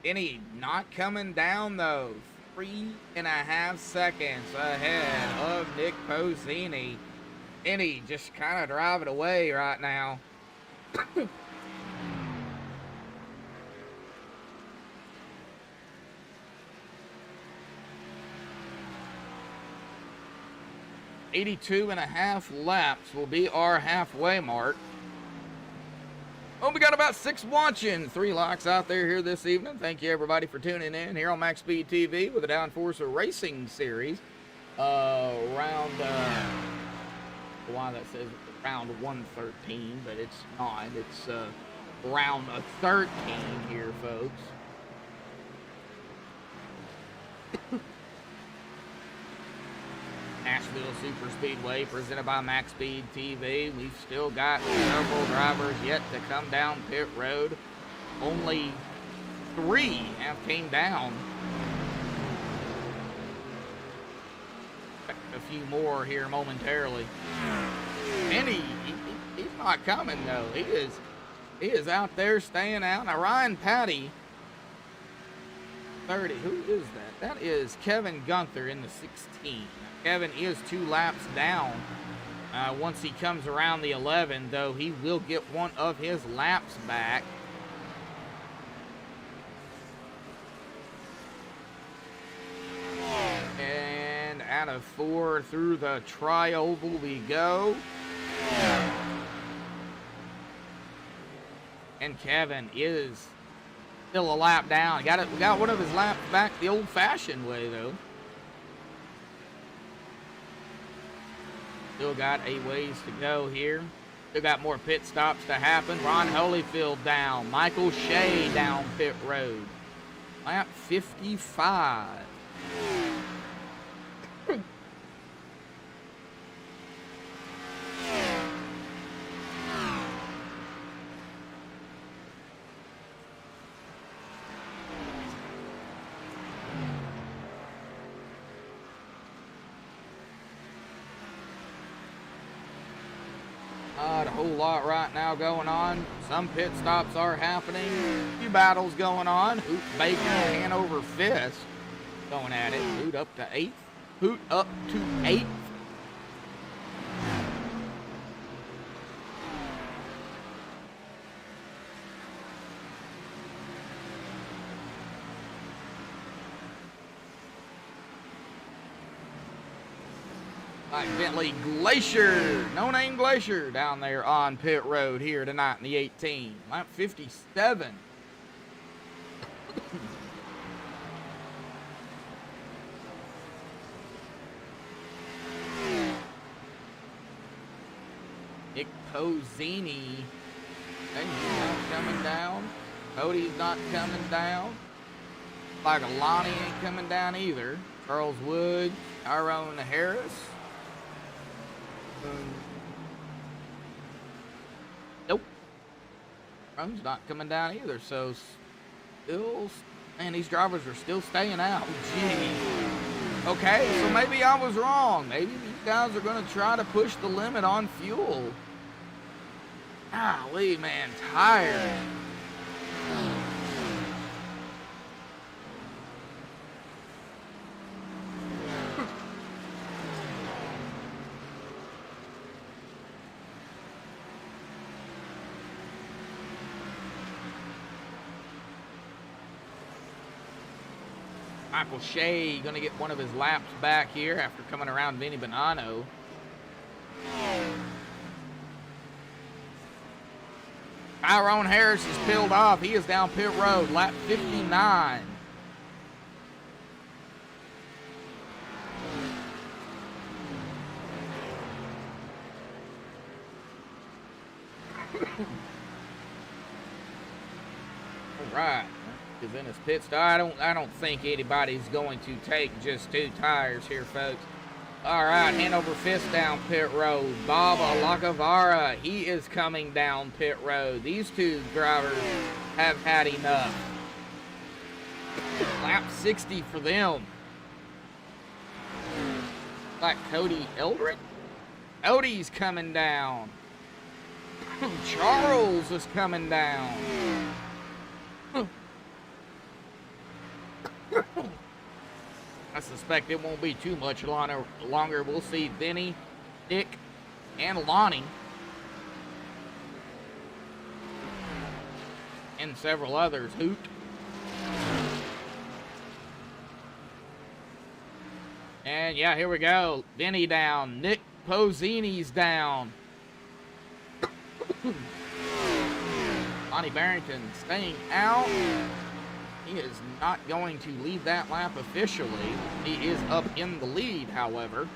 Benny not coming down, though. 3.5 seconds ahead of Nick Posini. Benny just kind of driving away right now. .82.5 laps will be our halfway mark. Oh, we got about 6 watching. 3 locks out there here this evening. Thank you, everybody, for tuning in here on MaxSpeedTV with the Downforcer Racing Series. Round, why that says round 113, but it's not. It's round 13 here, folks. Nashville Super Speedway presented by MaxSpeedTV. We've still got several drivers yet to come down pit road. Only 3 have came down. A few more here momentarily. And he's not coming though. He is out there staying out. Now Ryan Patty, 30. Who is that? That is Kevin Gunther in the 16. Kevin is 2 laps down. Once he comes around the 11, though, he will get one of his laps back. And out of 4 through the tri-oval we go. And Kevin is still a lap down. We got one of his laps back the old-fashioned way, though. Still got a ways to go here. Still got more pit stops to happen. Ron Holyfield down. Michael Shea down pit road. Lap 55. Not a whole lot right now going on. Some pit stops are happening. A few battles going on. Hoot Bacon, Hanover Fist going at it. Hoot up to 8th. Hoot up to 8th. Like Bentley Glacier, no name Glacier, down there on pit road here tonight in the 18. Lap 57. Nick Pozzini. And he's not coming down. Cody's not coming down. Like Lonnie ain't coming down either. Charles Wood, Tyrone Harris. Nope. Run's not coming down either, so still, man, these drivers are still staying out. Gee. Okay, so maybe I was wrong. Maybe these guys are going to try to push the limit on fuel. Golly, man, tired. Michael Shea going to get one of his laps back here after coming around Vinny Bonanno. Tyrone Harris is peeled off. He is down pit road, lap 59. All right. Is in his pit stop. I don't think anybody's going to take just 2 tires here, folks. All right, Hanover Fist down pit road. Bob Lacavara, he is coming down pit road. These 2 drivers have had enough. Lap 60 for them. Like Cody Eldred. Cody's coming down. Charles is coming down. I suspect it won't be too much longer. We'll see Vinny, Nick, and Lonnie. And several others. Hoot. And yeah, here we go. Vinny down. Nick Pozzini's down. Lonnie Barrington staying out. He is not going to lead that lap officially. He is up in the lead, however.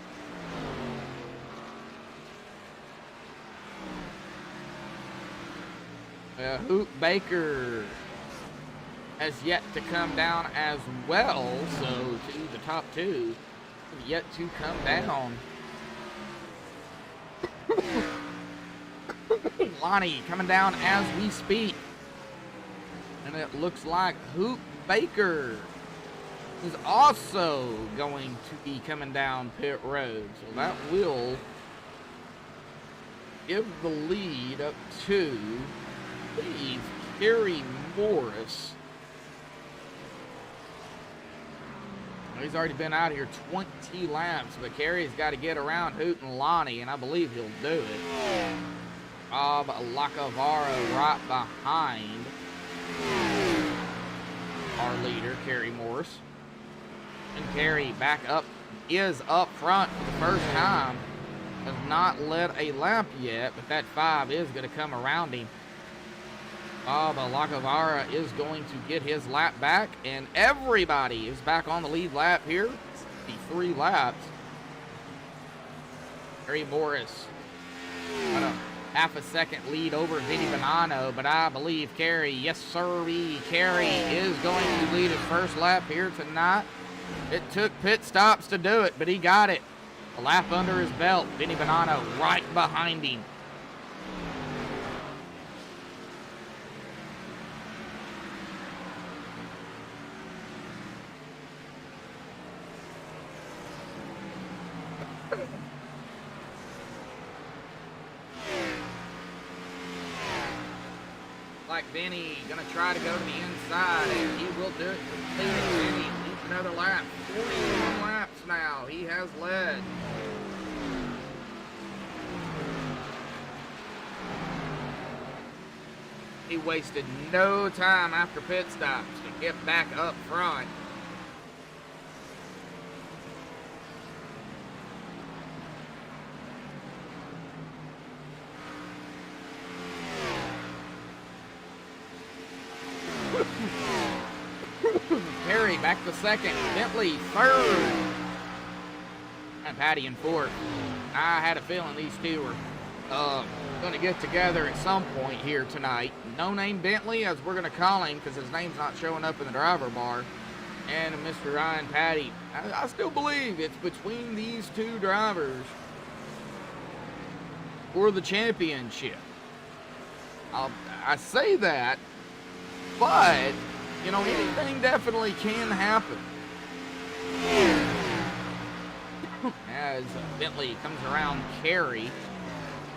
Hoot Baker has yet to come down as well, so to the top 2 have yet to come down. Lonnie coming down as we speak. And it looks like Hoot Baker is also going to be coming down pit road. So that will give the lead up to, I believe, Kerry Morris. He's already been out here 20 laps, but Kerry's got to get around Hoot and Lonnie, and I believe he'll do it. Bob Lacavara right behind our leader, Kerry Morris. And Kerry back up, is up front for the first time. Has not led a lap yet, but that 5 is going to come around him. Bob Lacavara is going to get his lap back, and everybody is back on the lead lap here. 3 laps. Harry Morris got a half a second lead over Vinny Bonanno, but I believe Kerry, yes sirree, Kerry is going to lead his first lap here tonight. It took pit stops to do it, but he got it. A lap under his belt. Vinny Bonanno right behind him. Like Vinny gonna try to go to the inside, and he will do it. Vinny needs another lap. 41 laps now. He has led. He wasted no time after pit stops to get back up front. Perry back to second. Bentley third. And Patty in fourth. I had a feeling these two were going to get together at some point here tonight. No Name Bentley, as we're going to call him because his name's not showing up in the driver bar, and Mr. Ryan Patty. I still believe it's between these two drivers for the championship. I say that, but, you know, anything definitely can happen. As Bentley comes around Kerry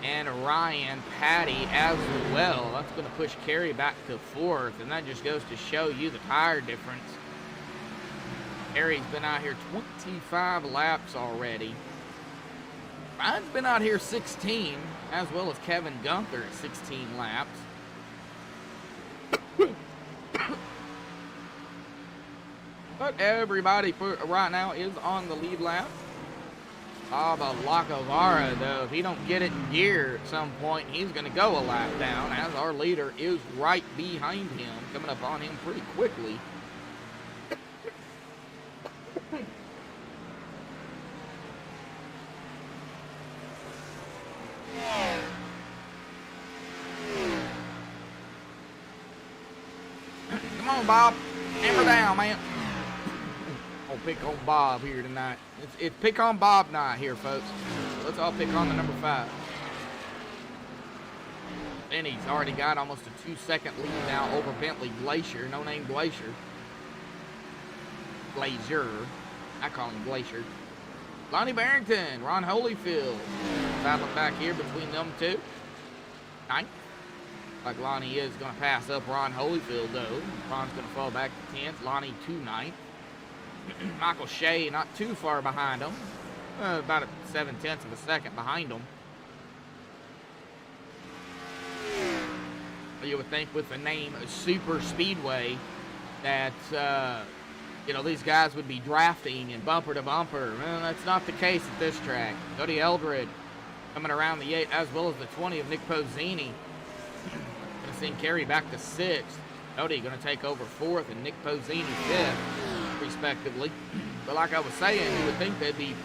and Ryan Patty as well. That's going to push Kerry back to fourth, and that just goes to show you the tire difference. Kerry's been out here 25 laps already. Ryan's been out here 16, as well as Kevin Gunther at 16 laps. But everybody right now is on the lead lap. Bob Lacavara, though, if he don't get it in gear at some point, he's going to go a lap down, as our leader is right behind him, coming up on him pretty quickly. Come on, Bob. Hammer down, man. I'll pick on Bob here tonight. It's pick on Bob night here, folks. Let's all pick on the number 5. Benny's already got almost a 2-second lead now over Bentley. Glacier, no name Glacier. Glazier. I call him Glacier. Lonnie Barrington, Ron Holyfield. Battling back here between them two. 9th. Like Lonnie is going to pass up Ron Holyfield, though. Ron's going to fall back to 10th. Lonnie to 9th. Michael Shea not too far behind him. About 7/10 of a second behind him. You would think with the name Super Speedway that, you know, these guys would be drafting and bumper to bumper. Well, that's not the case at this track. Cody Eldred coming around the 8, as well as the 20 of Nick Pozzini. Going to send Kerry back to 6th. Cody going to take over 4th and Nick Pozzini 5th, respectively. But like I was saying, you would think they'd be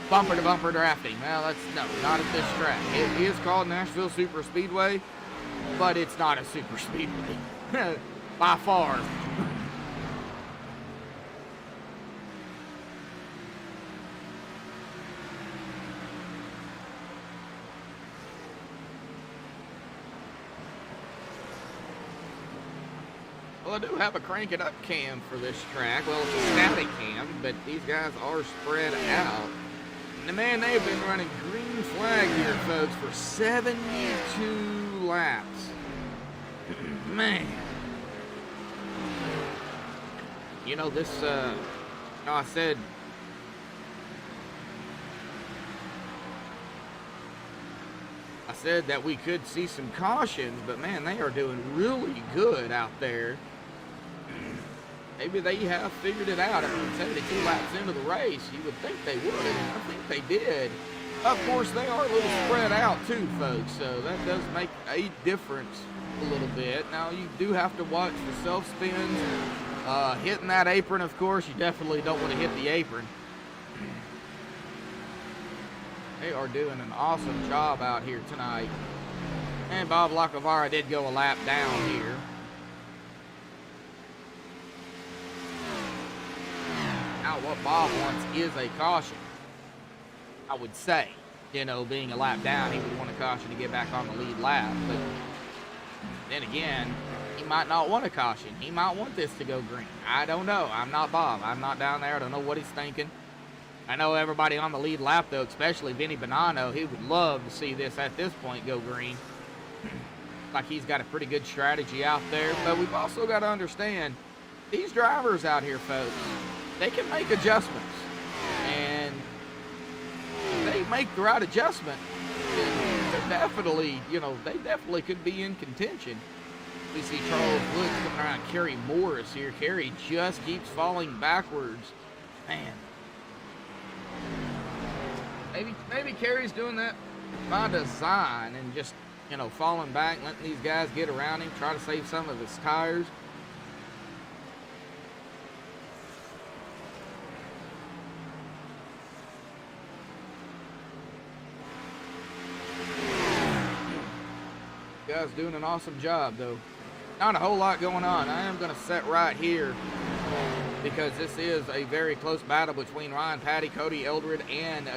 bumper to bumper drafting. Well, that's no, not at this track. It is called Nashville Super Speedway, but it's not a super speedway by far. Well, I do have a crank it up cam for this track. Well, it's a static cam, but these guys are spread out. And man, they've been running green flag here, folks, for 72 laps. Man. You know, this, I said that we could see some cautions, but man, they are doing really good out there. Maybe they have figured it out. I mean, 72 laps into the race, you would think they would, and I think they did. Of course, they are a little spread out too, folks, so that does make a difference a little bit. Now, you do have to watch the self-spins. Hitting that apron, of course, you definitely don't want to hit the apron. They are doing an awesome job out here tonight. And Bob Lacavara did go a lap down here. Now what Bob wants is a caution, I would say. You know, being a lap down, he would want a caution to get back on the lead lap. But then again, he might not want a caution. He might want this to go green. I don't know. I'm not Bob. I'm not down there. I don't know what he's thinking. I know everybody on the lead lap, though, especially Vinny Bonanno, he would love to see this at this point go green. Like he's got a pretty good strategy out there. But we've also got to understand, these drivers out here, folks, they can make adjustments. And if they make the right adjustment, they're definitely, you know, they definitely could be in contention. We see Charles Wood coming around Kerry Morris here. Kerry just keeps falling backwards. Man. Maybe Kerry's doing that by design and just, you know, falling back, letting these guys get around him, try to save some of his tires. Guys doing an awesome job, though. Not a whole lot going on. I am going to set right here because this is a very close battle between Ryan Patty, Cody Eldred, and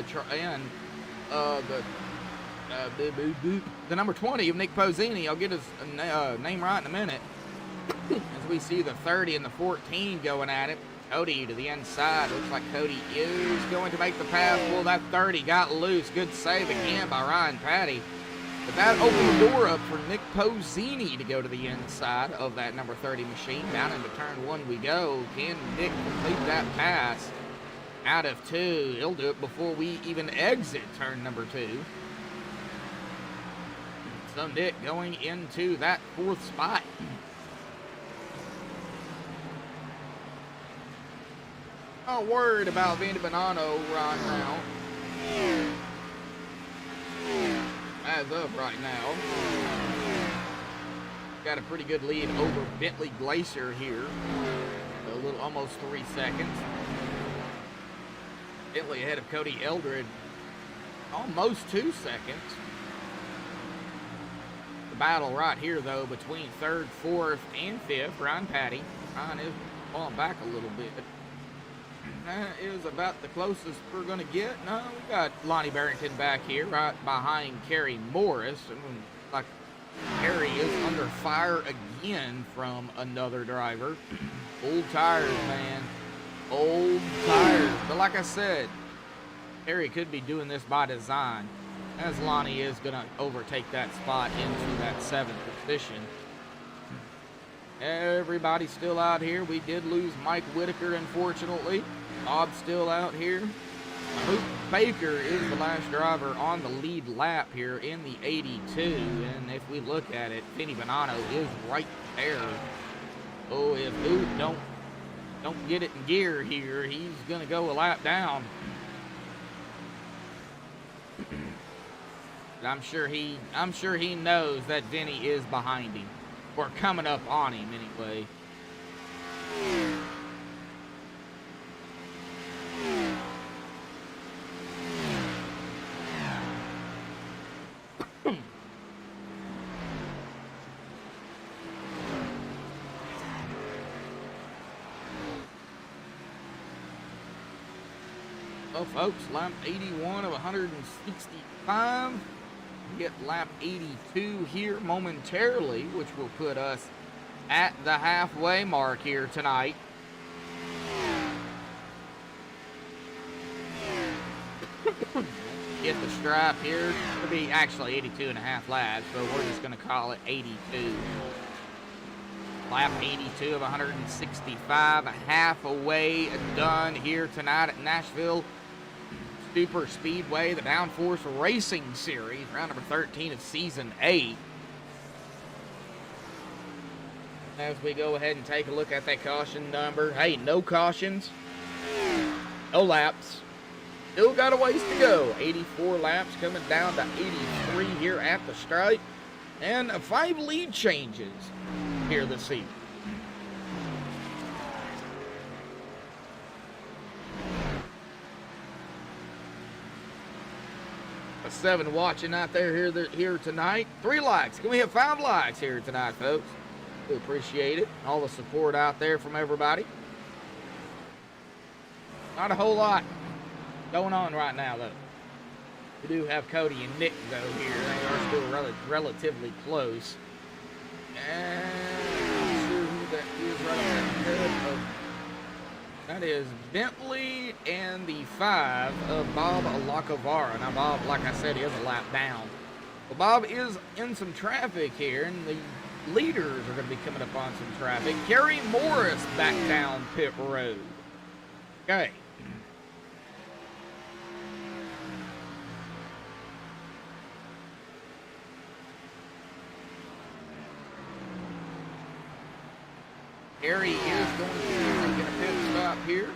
the number 20 of Nick Pozzini. I'll get his name right in a minute. As we see the 30 and the 14 going at it. Cody to the inside. Looks like Cody is going to make the pass. Well, that 30 got loose. Good save again by Ryan Patty. But that opened the door up for Nick Pozzini to go to the inside of that number 30 machine. Down into turn 1 we go. Can Nick complete that pass out of 2? He'll do it before we even exit turn number 2. So Nick going into that 4th spot. Not worried about Vinny Bonanno right now. As of right now, got a pretty good lead over Bentley Glacier here. A little, almost 3 seconds. Bentley ahead of Cody Eldred, almost 2 seconds. The battle right here, though, between 3rd, 4th, and 5th. Ryan Patty. Ryan is falling back a little bit. That is about the closest we're going to get. No, we got Lonnie Barrington back here, right behind Kerry Morris. Like Kerry is under fire again from another driver. Old tires, man. Old tires. But like I said, Kerry could be doing this by design, as Lonnie is going to overtake that spot into that 7th position. Everybody's still out here. We did lose Mike Whitaker, unfortunately. Bob's still out here. Luke Baker is the last driver on the lead lap here in the 82. And if we look at it, Vinny Bonanno is right there. Oh, if Luke don't get it in gear here, he's going to go a lap down. I'm sure he knows that Vinny is behind him. Or coming up on him, anyway. Well, folks, lap 81 of 165. We get lap 82 here momentarily, which will put us at the halfway mark here tonight. Get the stripe here. It'll be actually 82 and a half laps, but we're just going to call it 82. Lap 82 of 165, a half away done here tonight at Nashville Super Speedway, the Downforce Racing Series, round number 13 of season 8. As we go ahead and take a look at that caution number. Hey, no cautions, no laps. Still got a ways to go. 84 laps coming down to 83 here at the stripe. And 5 lead changes here this season. a 7 watching out there here tonight. 3 likes. Can we have 5 likes here tonight, folks? We appreciate it. All the support out there from everybody. Not a whole lot going on right now, though. We do have Cody and Nick, though, here. They are still relatively close. And I'm not sure who that is right ahead of. That is Bentley and the 5 of Bob Lacavara. Now, Bob, like I said, is a lap down. But Bob is in some traffic here, and the leaders are going to be coming up on some traffic. Gary Morris back down pit road. Okay. Gary is going to be making a pit stop here.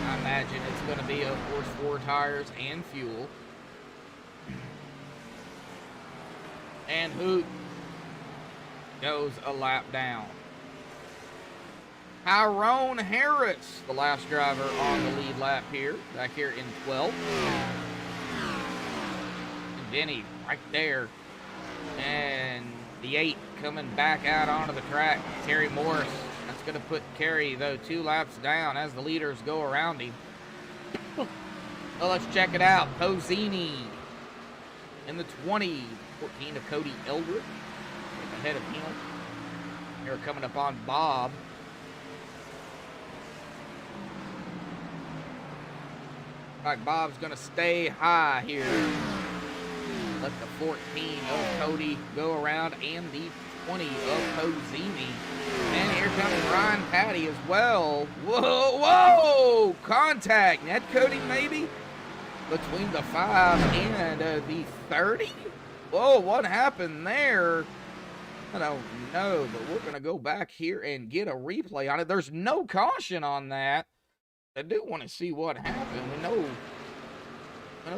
I imagine it's going to be, of course, 4 tires and fuel. And Hoot goes a lap down. Tyrone Harris, the last driver on the lead lap here, back here in 12th. And Denny right there. And the 8 coming back out onto the track. Terry Morris. That's going to put Kerry, though, 2 laps down as the leaders go around him. Well, let's check it out. Posini in the 20. 14 of Cody Eldred. Ahead of him. They're coming up on Bob. All right, Bob's going to stay high here. Let the 14 of Cody go around and the 20 of Posini. And here comes Ryan Patty as well. Whoa, whoa! Contact. Net coating maybe between the 5 and the 30. Whoa, what happened there? I don't know, but we're going to go back here and get a replay on it. There's no caution on that. I do want to see what happened. We know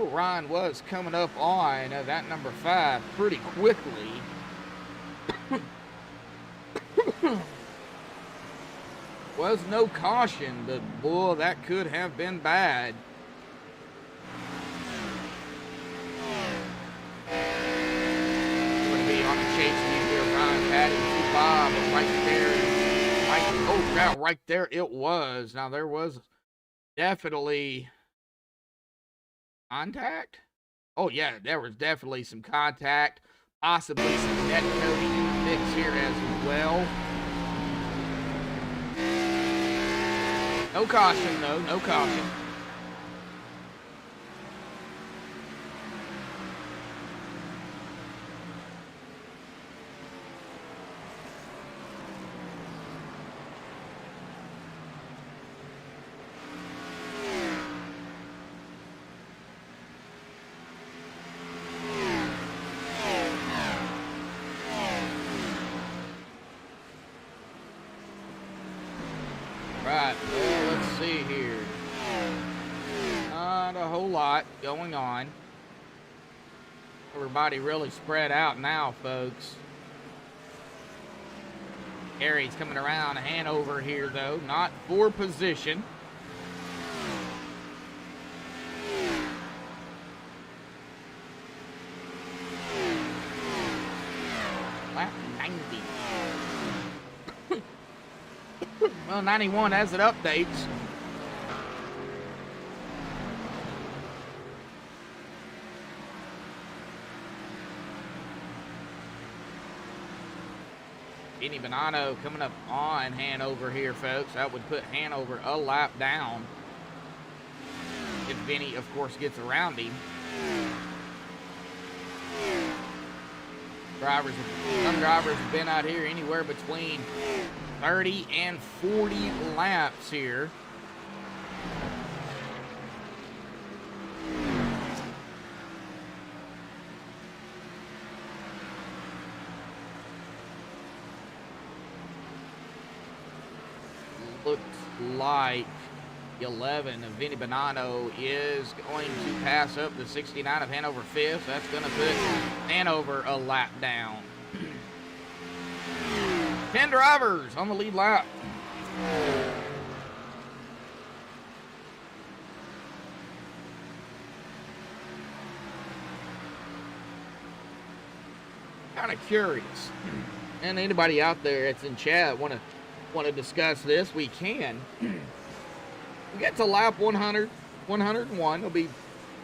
Ryan was coming up on that number 5 pretty quickly. Was no caution, but boy, that could have been bad. Going to be on a chase lead here. Ryan Patty to Bob right there. Oh, wow, right there it was. Now, there was definitely contact. Oh, yeah, there was definitely some contact. Possibly some net coating in the mix here as well. No caution, though. No caution. Right, well, let's see here. Not a whole lot going on. Everybody really spread out now, folks. Harry's coming around Hanover here, though. Not for position. Lap 90. Well, 91 as it updates. Vinny Bonanno coming up on Hanover here, folks. That would put Hanover a lap down. If Vinny, of course, gets around him. Some drivers have been out here anywhere between 30 and 40 laps here. Looks like 11 of Vinny Bonanno is going to pass up the 69 of Hanover 5th. That's going to put Hanover a lap down. 10 drivers on the lead lap. kind of curious, and anybody out there that's in chat want to discuss this, we can. We get to lap 100, 101. There'll be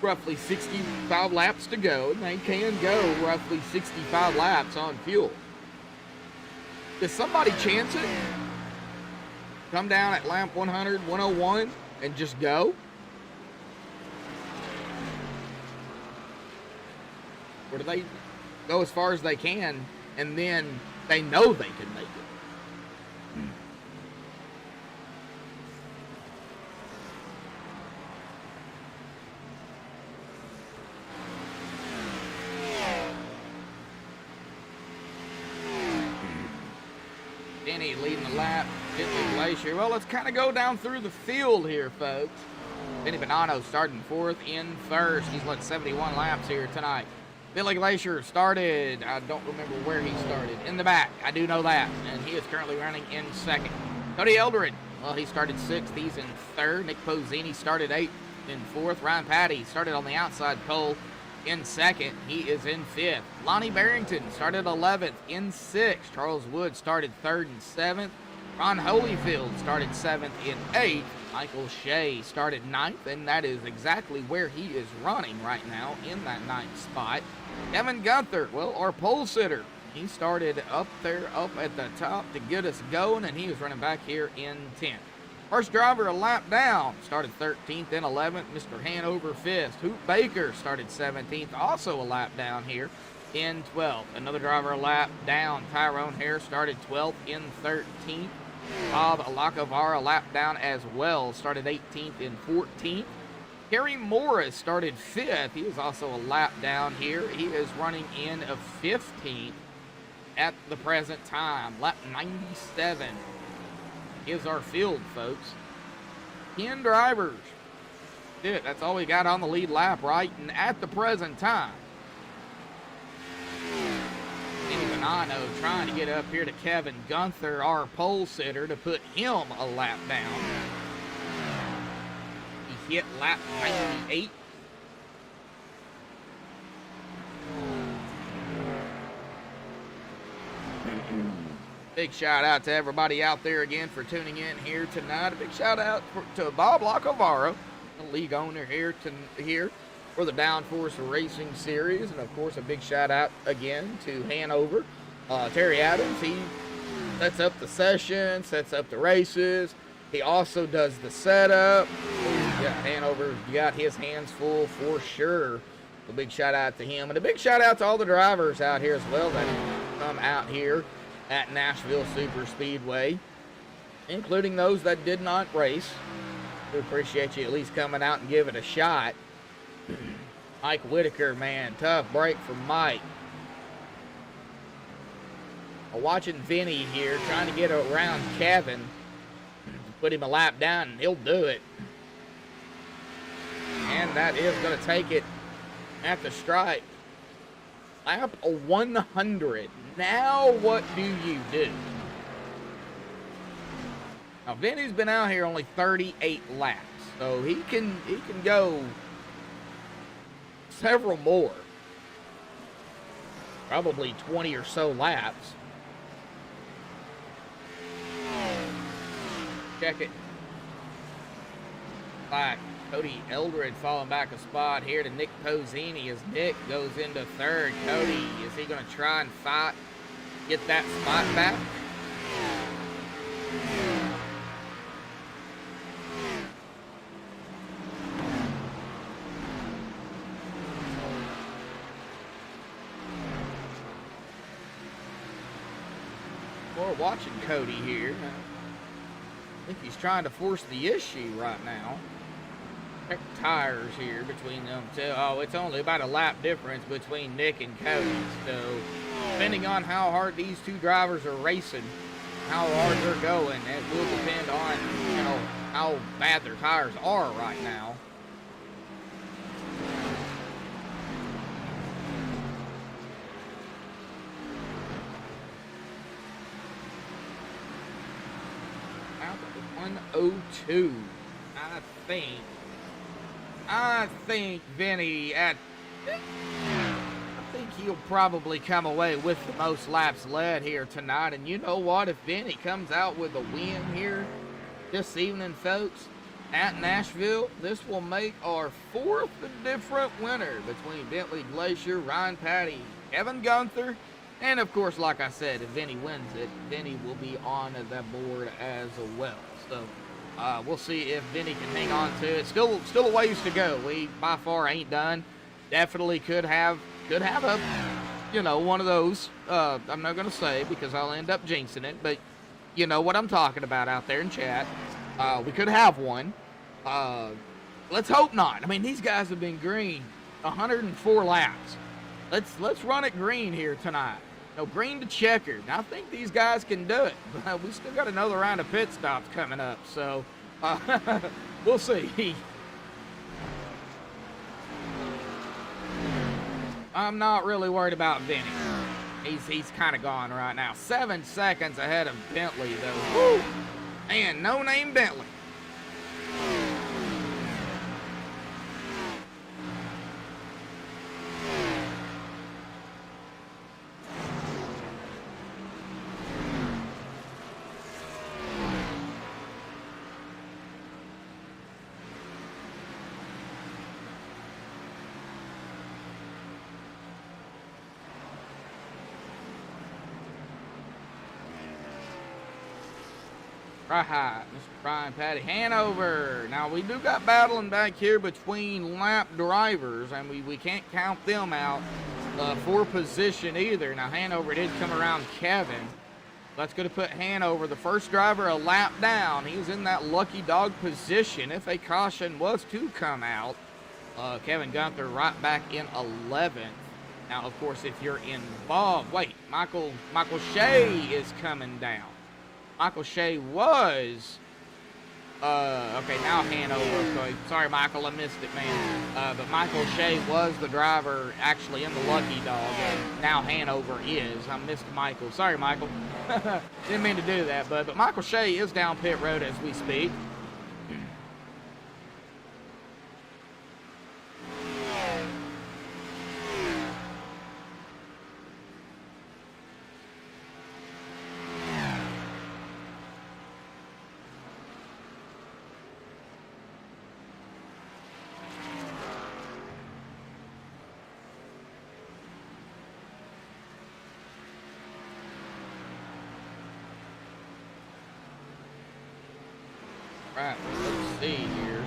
roughly 65 laps to go, and they can go roughly 65 laps on fuel. Does somebody chance it? Come down at lap 100, 101, and just go? Or do they go as far as they can, and then they know they can make it? Denny leading the lap, Bentley Glacier. Well, let's kind of go down through the field here, folks. Benny Bonanno starting 4th in 1st. He's led 71 laps here tonight. Billy Glacier started, I don't remember where he started, in the back. I do know that, and he is currently running in 2nd. Cody Eldred, well, he started 6th. He's in 3rd. Nick Pozzini started 8th in 4th. Ryan Patty started on the outside pole in 2nd. He is in 5th. Lonnie Barrington started 11th in 6th. Charles Wood started 3rd and 7th. Ron Holyfield started 7th in 8th. Michael Shea started 9th, and that is exactly where he is running right now, in that 9th spot. Kevin Gunther, well, our pole sitter, he started up there, up at the top to get us going, and he was running back here in 10th. First driver a lap down, started 13th and 11th, Mr. Hanover 5th. Hoot Baker started 17th, also a lap down here in 12th. Another driver a lap down, Tyrone Hare started 12th in 13th. Bob Lacavara a lap down as well, started 18th in 14th. Kerry Morris started 5th. He is also a lap down here. He is running in a 15th at the present time. Lap 97 is our field, folks. 10 drivers. That's all we got on the lead lap, right? And at the present time, Benny Bonanno trying to get up here to Kevin Gunther, our pole sitter, to put him a lap down. He hit lap 98. Big shout out to everybody out there again for tuning in here tonight. A big shout out to Bob Lacavara, the league owner here for the Downforce Racing Series. And of course, a big shout out again to Hanover. Terry Adams, he sets up the session, sets up the races. He also does the setup. Yeah, Hanover got his hands full for sure. A big shout out to him. And a big shout out to all the drivers out here as well that come out here at Nashville Super Speedway, including those that did not race. We appreciate you at least coming out and give it a shot. Mike Whitaker, man, tough break for Mike. Watching Vinny here, trying to get around Kevin, put him a lap down, and he'll do it. And that is going to take it at the stripe. Lap 100. Now what do you do? Now Vinny's been out here only 38 laps, so he can go several more. Probably 20 or so laps. Check it. Like Cody Eldred falling back a spot here to Nick Pozzini as Nick goes into 3rd. Cody, is he going to try and fight, get that spot back? We're watching Cody here. I think he's trying to force the issue right now. Check the tires here between them two. Oh, it's only about a lap difference between Nick and Cody. So, depending on how hard these two drivers are racing, how hard they're going, it will depend on, you know, how bad their tires are right now. Out of 102, I think Vinny I think he'll probably come away with the most laps led here tonight. And you know what? If Benny comes out with a win here this evening, folks, at Nashville, this will make our 4th different winner between Bentley Glacier, Ryan Patty, Kevin Gunther, and of course, like I said, if Vinny wins it, Vinny will be on the board as well. So we'll see if Vinny can hang on to it. Still a ways to go. We by far ain't done. Definitely could have a, you know, one of those. I'm not gonna say because I'll end up jinxing it, but you know what I'm talking about out there in chat. We could have one. Let's hope not. I mean, these guys have been green 104 laps. Let's run it green here tonight. No, green to checkered. I think these guys can do it. But we still got another round of pit stops coming up, so we'll see. I'm not really worried about Vinny. He's kind of gone right now. 7 seconds ahead of Bentley, though. Woo! Man, no name Bentley. Right, Mr. Brian Patty Hanover. Now, we do got battling back here between lap drivers, and we can't count them out for position either. Now, Hanover did come around Kevin. That's going to put Hanover, the first driver, a lap down. He's in that lucky dog position if a caution was to come out. Kevin Gunther right back in 11th. Now, of course, if you're involved, wait, Michael Shea is coming down. Michael Shea was, okay, now Hanover. Okay. Sorry, Michael, I missed it, man. But Michael Shea was the driver actually in the Lucky Dog, and now Hanover is. I missed Michael. Sorry, Michael. Didn't mean to do that, but Michael Shea is down pit road as we speak. Right, let's see here.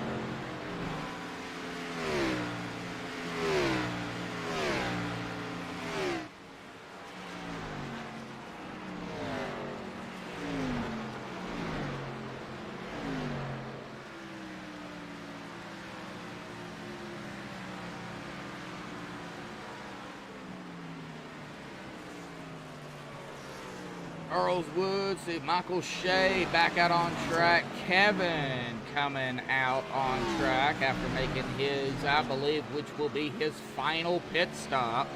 Charles Woods, see Michael Shea back out on track. Kevin coming out on track after making his, I believe, which will be his final pit stop.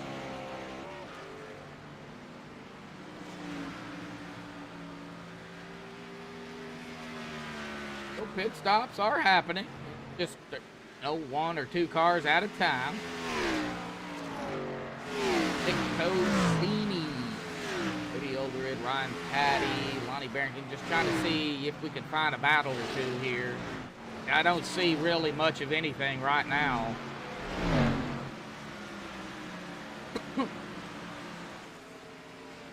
So pit stops are happening. Just, you know, 1 or 2 cars at a time. Ryan Patty, Lonnie Barrington, just trying to see if we can find a battle or two here. I don't see really much of anything right now.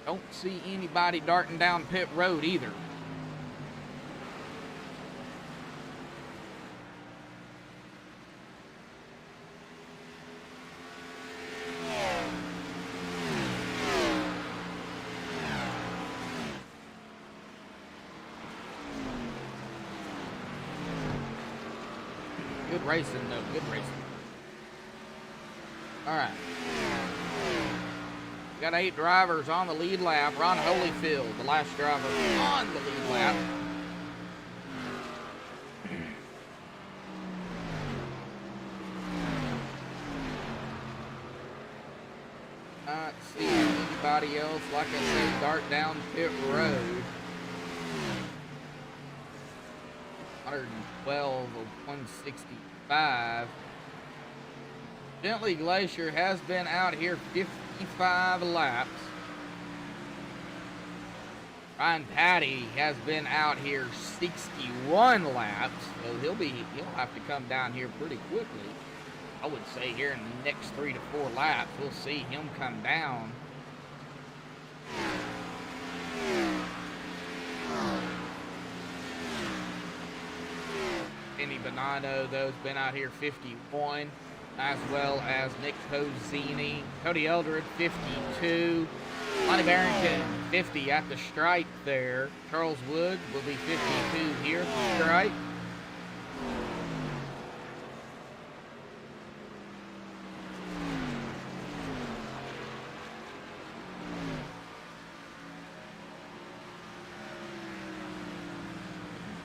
Don't see anybody darting down pit road either. Good racing, though. Good racing. All right. We got 8 drivers on the lead lap. Ron Holyfield, the last driver on the lead lap. Not see anybody else, like I said, dart down pit road. 112 of 165. Bentley Glacier has been out here 65 laps. Ryan Patty has been out here 61 laps, so he'll have to come down here pretty quickly. I would say here in the next 3 to 4 laps, we'll see him come down. Vinny Bonanno, though, has been out here 51, as well as Nick Pozzini. Cody Eldred, 52. Lonnie Barrington, 50 at the stripe there. Charles Wood will be 52 here at the stripe.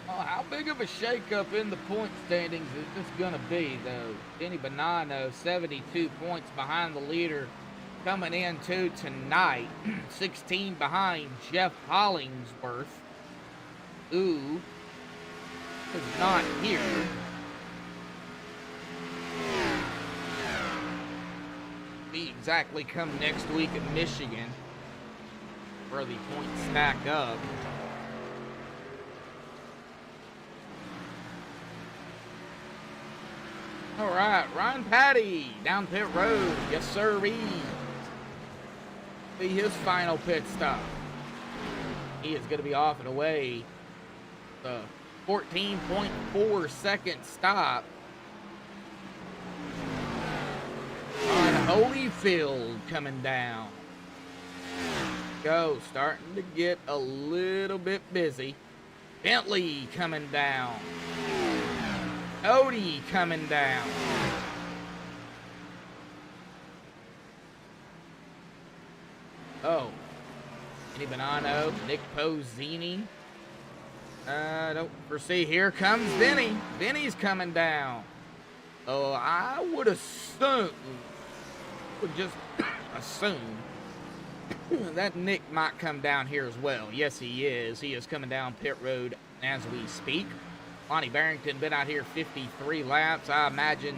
How big of a shakeup in the point standings is this going to be, though? Vinny Bonanno, 72 points behind the leader coming into tonight. 16 behind Jeff Hollingsworth, who is not here. Be exactly come next week at Michigan, where the points stack up. All right, Ryan Patty down pit road. Yes, sir-ee. Be his final pit stop. He is going to be off and away. The 14.4 second stop on Holyfield coming down. Go, starting to get a little bit busy. Bentley coming down. Odie coming down. Oh. Vinny Bonanno, Nick Pozzini. Don't foresee. Here comes Vinny. Vinny's coming down. Oh, I would assume, just assume, that Nick might come down here as well. Yes, he is. He is coming down pit road as we speak. Lonnie Barrington been out here 53 laps. I imagine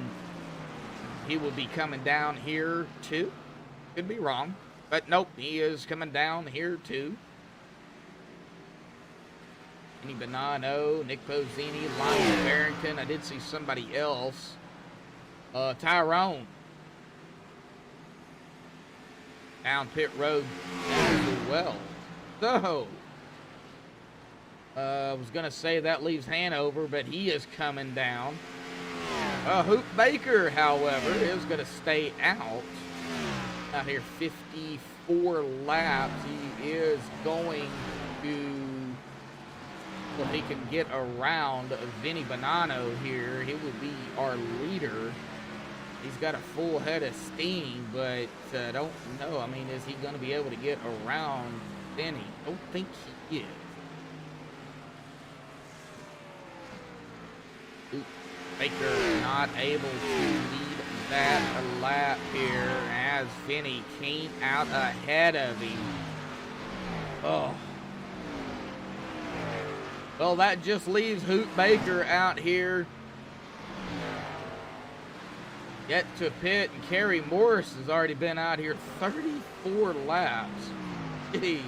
he will be coming down here too. Could be wrong, but nope, he is coming down here too. Vinny Bonanno, Nick Pozzini, Lonnie Barrington. I did see somebody else. Tyrone. Down pit road as well. So, I was going to say that leaves Hanover, but he is coming down. Hoop Baker, however, is going to stay out here 54 laps. He is going to, so he can get around Vinny Bonanno here. He will be our leader. He's got a full head of steam, but I don't know. I mean, is he going to be able to get around Vinny? I don't think he is. Baker not able to lead that lap here as Vinny came out ahead of him. Oh. Well, that just leaves Hoot Baker out here. Yet to pit, and Kerry Morris has already been out here 34 laps. Jeez.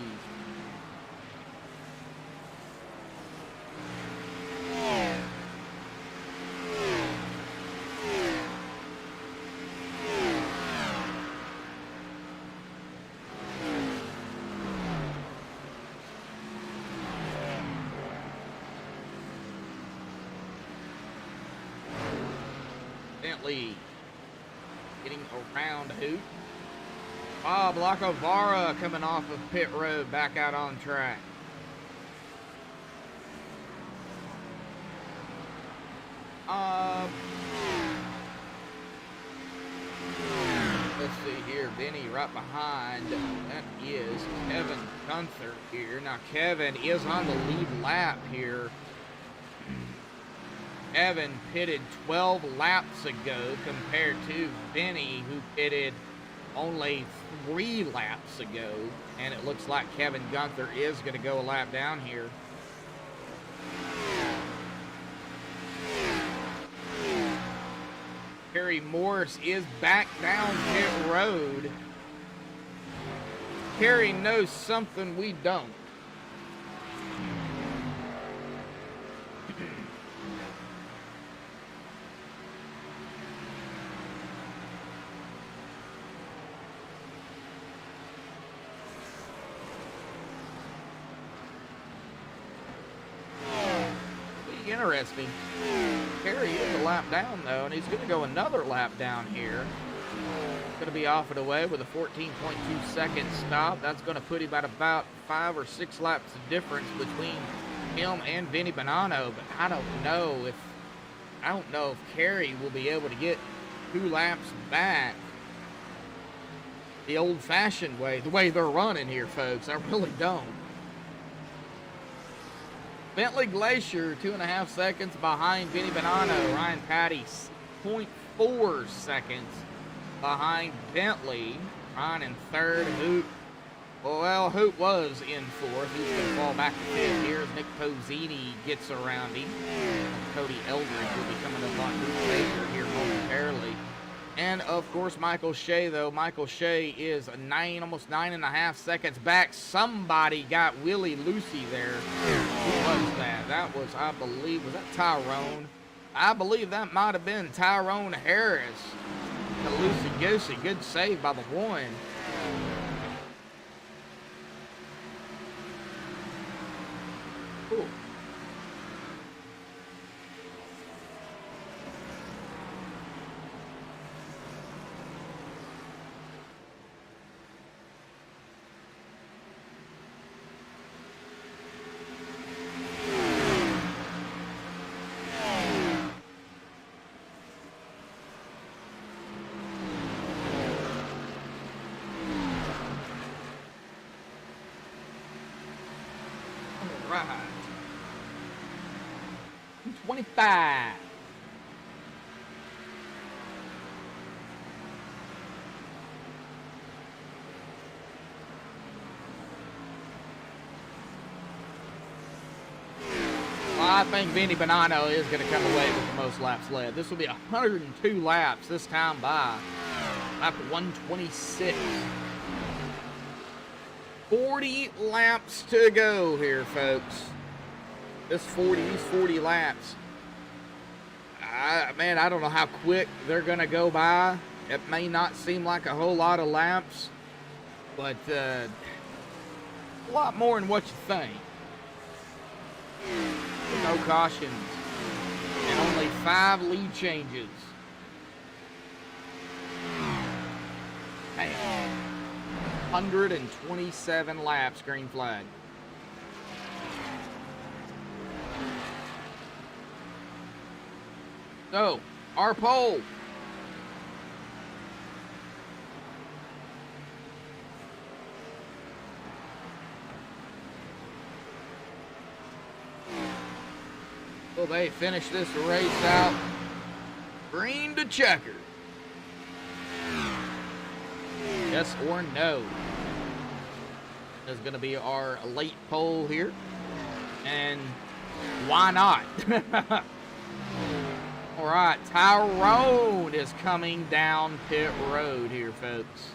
Bentley getting around Hoot. Bob Lacovara coming off of pit road back out on track. Let's see here. Vinny right behind. That is Kevin Gunther here. Now Kevin is on the lead lap here. Kevin pitted 12 laps ago compared to Vinny, who pitted only 3 laps ago. And it looks like Kevin Gunther is going to go a lap down here. Kerry Morris is back down pit road. Carey knows something we don't. Interesting. Carey is a lap down though, and he's going to go another lap down here. Going to be off and away with a 14.2 second stop. That's going to put him at about 5 or 6 laps of difference between him and Vinny Bonanno. But I don't know if Carey will be able to get 2 laps back the old-fashioned way, the way they're running here, folks. I really don't. Bentley Glacier, 2.5 seconds behind Vinny Bonanno. Ryan Patty, 0.4 seconds behind Bentley. Ryan in third. Hoot, well, Hoot was in fourth. He's going to fall back to fifth here as Nick Pozzini gets around him. Cody Eldridge will be coming up on Hoot later here momentarily. And, of course, Michael Shea, though. Michael Shea is almost 9.5 seconds back. Somebody got Willie Lucy there. Who was that? That was, I believe, was that Tyrone? I believe that might have been Tyrone Harris. The loosey-goosey. Good save by the one. Cool. Right. 25. Well, I think Vinny Bonanno is going to come away with the most laps led. This will be 102 laps this time by lap 126. 40 laps to go here, folks. These 40 laps. Man, I don't know how quick they're going to go by. It may not seem like a whole lot of laps, but a lot more than what you think. With no cautions and only 5 lead changes. Man. 127 laps, green flag. So, our pole. Will they finish this race out green to checker? Yes or no? Is going to be our late pole here. And why not? All right, Tyrone is coming down pit road here, folks.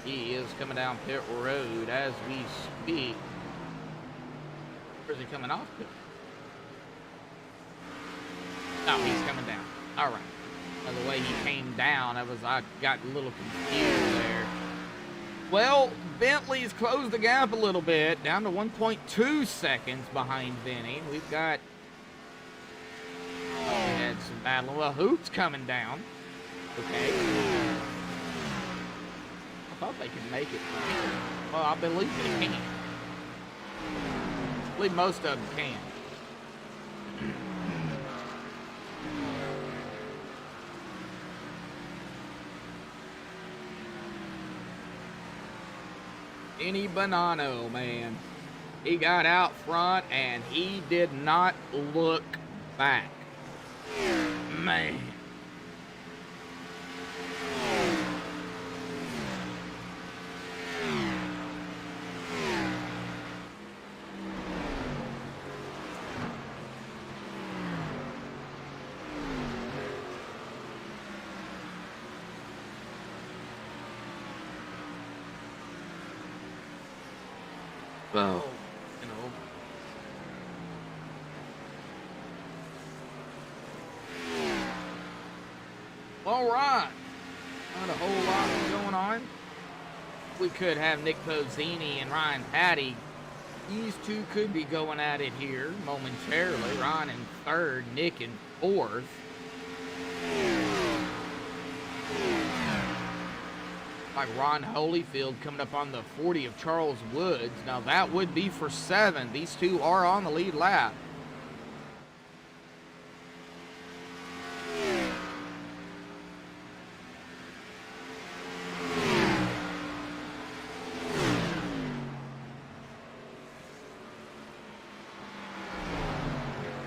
He is coming down pit road as we speak. Or is he coming off pit? No, he's coming down. All right. By the way he came down, I got a little confused there. Well, Bentley's closed the gap a little bit, down to 1.2 seconds behind Vinny. We've got, we had some battle. Well, Hoot's coming down. Okay. I thought they could make it. Well, I believe they can. I believe most of them can. Vinny Bonanno, man. He got out front and he did not look back. Man. Wow. You know. All right. Not a whole lot going on. We could have Nick Pozzini and Ryan Patty. These two could be going at it here momentarily. Ryan in third, Nick in fourth. Like Ron Holyfield coming up on the 40 of Charles Woods. Now that would be for 7. These two are on the lead lap.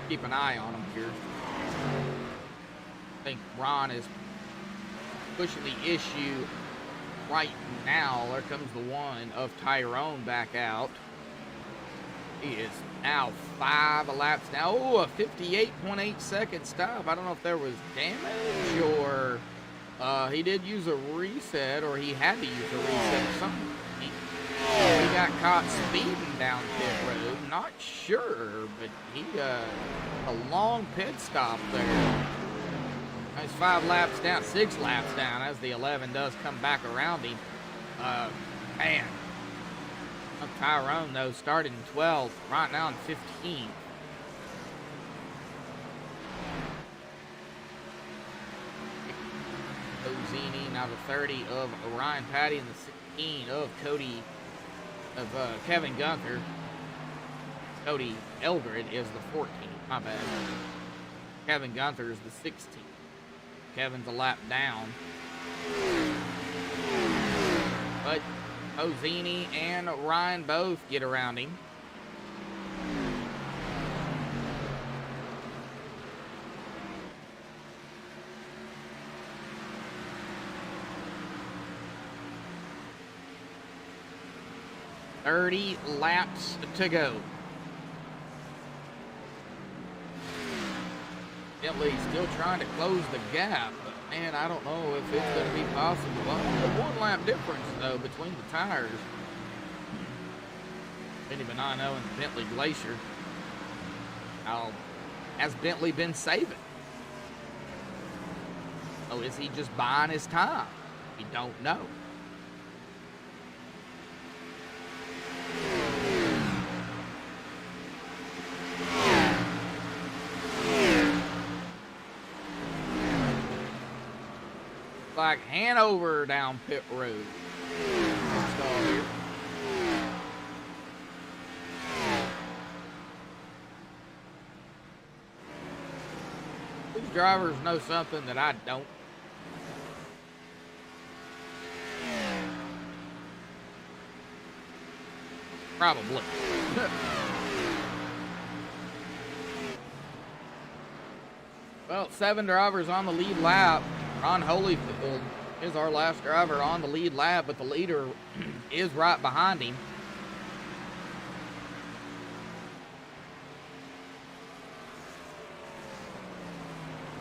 Keep an eye on them here. I think Ron is pushing the issue right now. There comes the one of Tyrone back out. He is now 5 laps now. Oh, a 58.8 second stop. I don't know if there was damage or he did use a reset, or he had to use a reset or something. He got caught speeding down pit road. Not sure, but he a long pit stop there. He's 5 laps down, 6 laps down as the 11 does come back around him. Man. Tyrone, though, started in 12th, right now in 15th. Pozzini, now the 30 of Ryan Patty, and the 16 of Kevin Gunther. Cody Eldred is the 14th, my bad. Kevin Gunther is the 16th. Kevin's a lap down. But Pozzini and Ryan both get around him. .30 laps to go. Bentley still trying to close the gap, but man, I don't know if it's going to be possible. Well, the 1 lap difference, though, between the tires. Benny Bonanno and the Bentley Glacier. How has Bentley been saving? Oh, is he just buying his time? We don't know. Like Hanover down pit road. Install here. These drivers know something that I don't. Probably. Well, 7 drivers on the lead lap. Ron Holyfield is our last driver on the lead lap, but the leader is right behind him.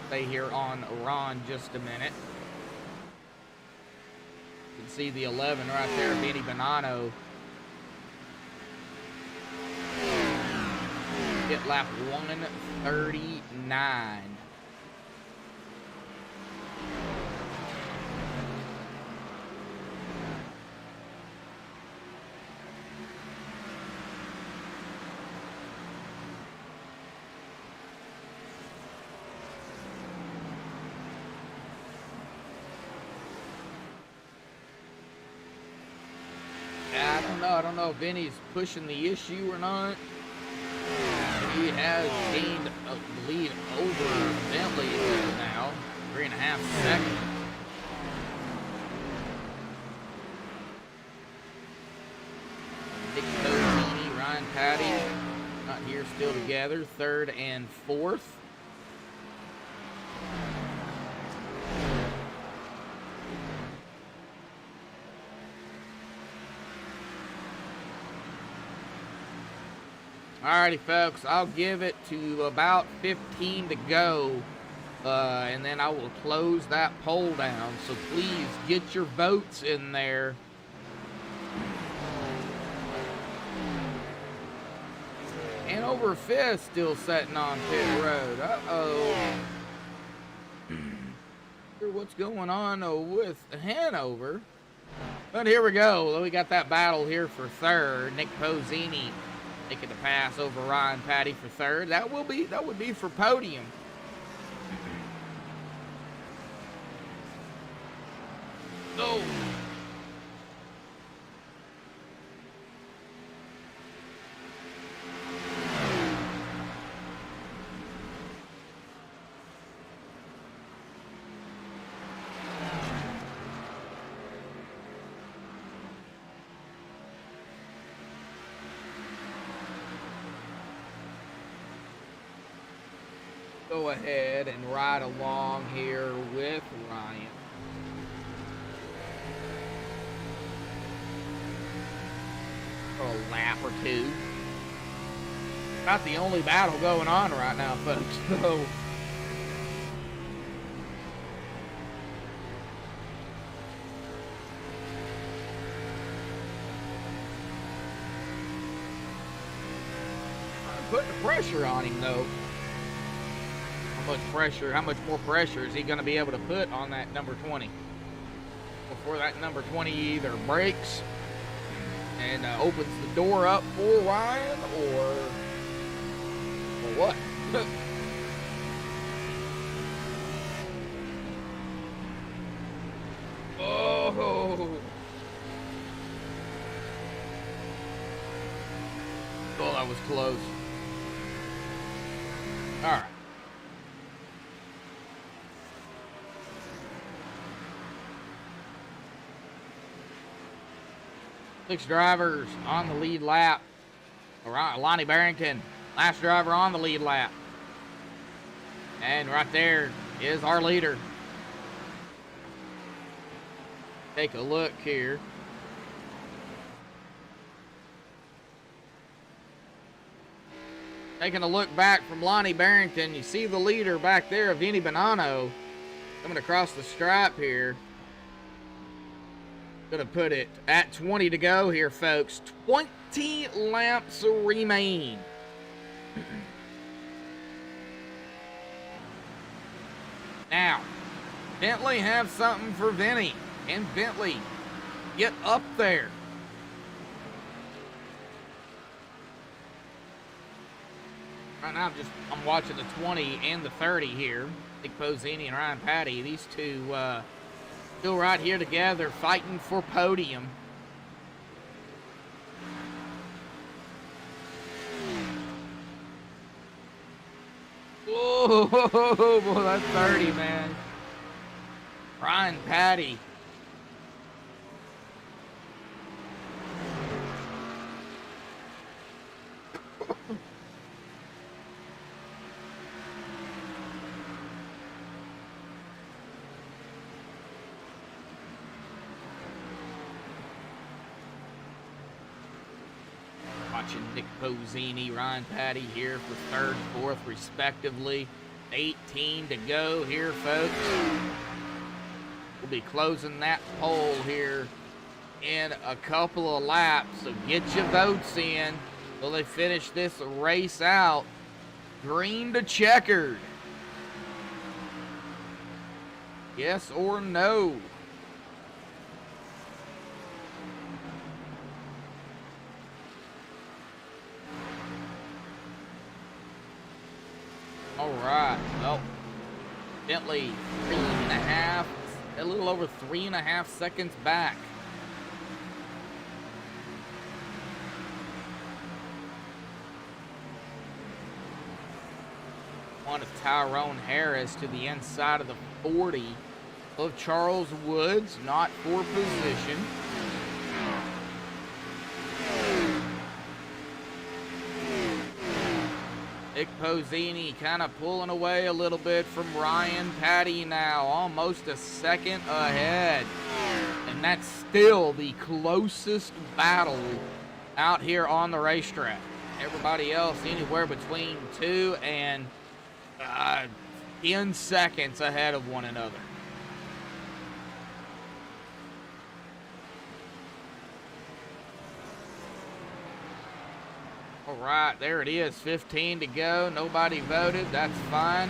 Stay here on Ron just a minute. You can see the 11 right there, Benny Bonanno. Hit lap 139. I don't know if Benny's pushing the issue or not. He has gained a lead over Bentley now, 3.5 seconds. Nick Pozzini, Ryan Patty, not here, still together, 3rd and 4th. Alrighty, folks, I'll give it to about 15 to go, and then I will close that poll down. So please get your votes in there. Hanover Fist still sitting on pit road. Uh-oh. What's going on with Hanover? But here we go. We got that battle here for third. Nick Pozzini making the pass over Ryan Patty for third. That would be for podium. Oh. Go ahead and ride along here with Ryan. For a lap or two. Not the only battle going on right now, folks. So I'm putting the pressure on him, though. How much more pressure is he going to be able to put on that number 20 before that number 20 either breaks and opens the door up for Ryan or what? Oh, that was close. All right. 6 drivers on the lead lap. Lonnie Barrington, last driver on the lead lap. And right there is our leader. Take a look here. Taking a look back from Lonnie Barrington, you see the leader back there, Vinny Bonanno, coming across the stripe here. Gonna put it at 20 to go here, folks. 20 laps remain. Now, Bentley have something for Vinny. And Bentley, get up there. Right now, I'm watching the 20 and the 30 here. Nick Pozzini and Ryan Patty. These two still right here together, fighting for podium. Whoa, boy, that's 30, man. Ryan Patty. Watching Nick Pozzini, Ryan Patty here for third, fourth, respectively. 18 to go here, folks. We'll be closing that poll here in a couple of laps, so get your votes in. Will they finish this race out? Green to checkered. Yes or no? All right, well, Bentley 3.5, a little over 3.5 seconds back. One of Tyrone Harris to the inside of the 40 of Charles Woods, not for position. Nick Pozzini kind of pulling away a little bit from Ryan Patty now, almost a second ahead. And that's still the closest battle out here on the racetrack. Everybody else anywhere between 2 and 10 seconds ahead of one another. All right, there it is, 15 to go. Nobody voted, that's fine.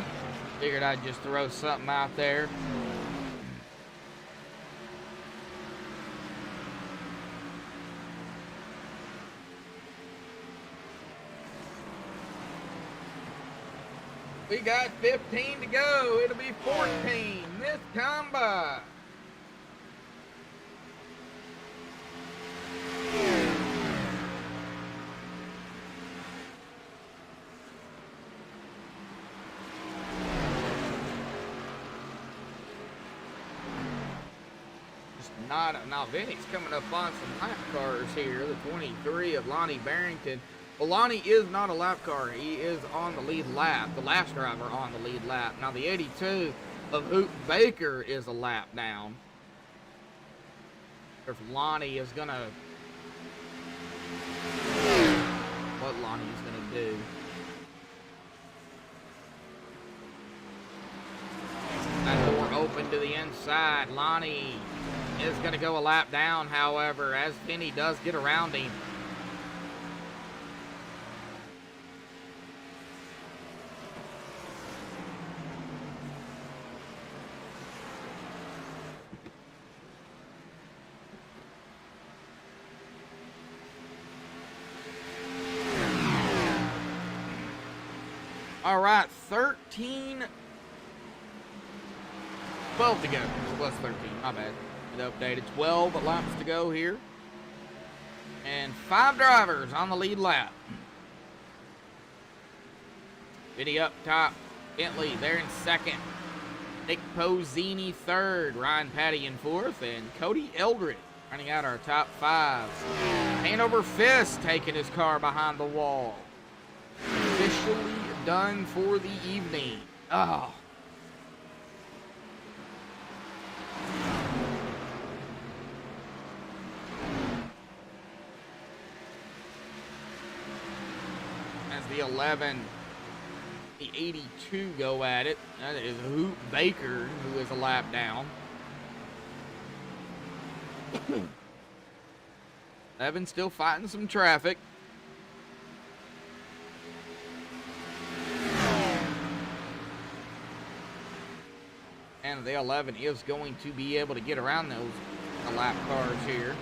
Figured I'd just throw something out there. We got 15 to go. It'll be 14 this time by. Now Vinny's coming up on some lap cars here. The 23 of Lonnie Barrington. Well, Lonnie is not a lap car. He is on the lead lap. The last driver on the lead lap. Now the 82 of Hoot Baker is a lap down. If Lonnie is gonna, what Lonnie is gonna do? That door open to the inside. Lonnie is going to go a lap down, however, as Vinny does get around him. All right, 12 to go. Plus 13, my bad. It updated. 12 laps to go here. And 5 drivers on the lead lap. Vinny up top. Bentley there in second. Nick Pozzini third. Ryan Patty in fourth. And Cody Eldred running out our top 5. Hanover Fist taking his car behind the wall. Officially done for the evening. Oh. As the 11, the 82 go at it. That is Hoot Baker, who is a lap down. 11 still fighting some traffic. And the 11 is going to be able to get around those lap cars here.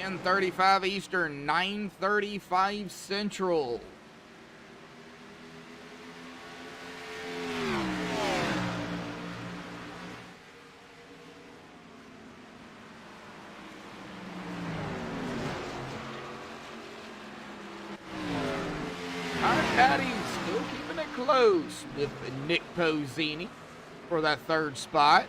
In 35 Eastern, 9:35 Central. Patty still keeping it close with Nick Pozzini for that third spot.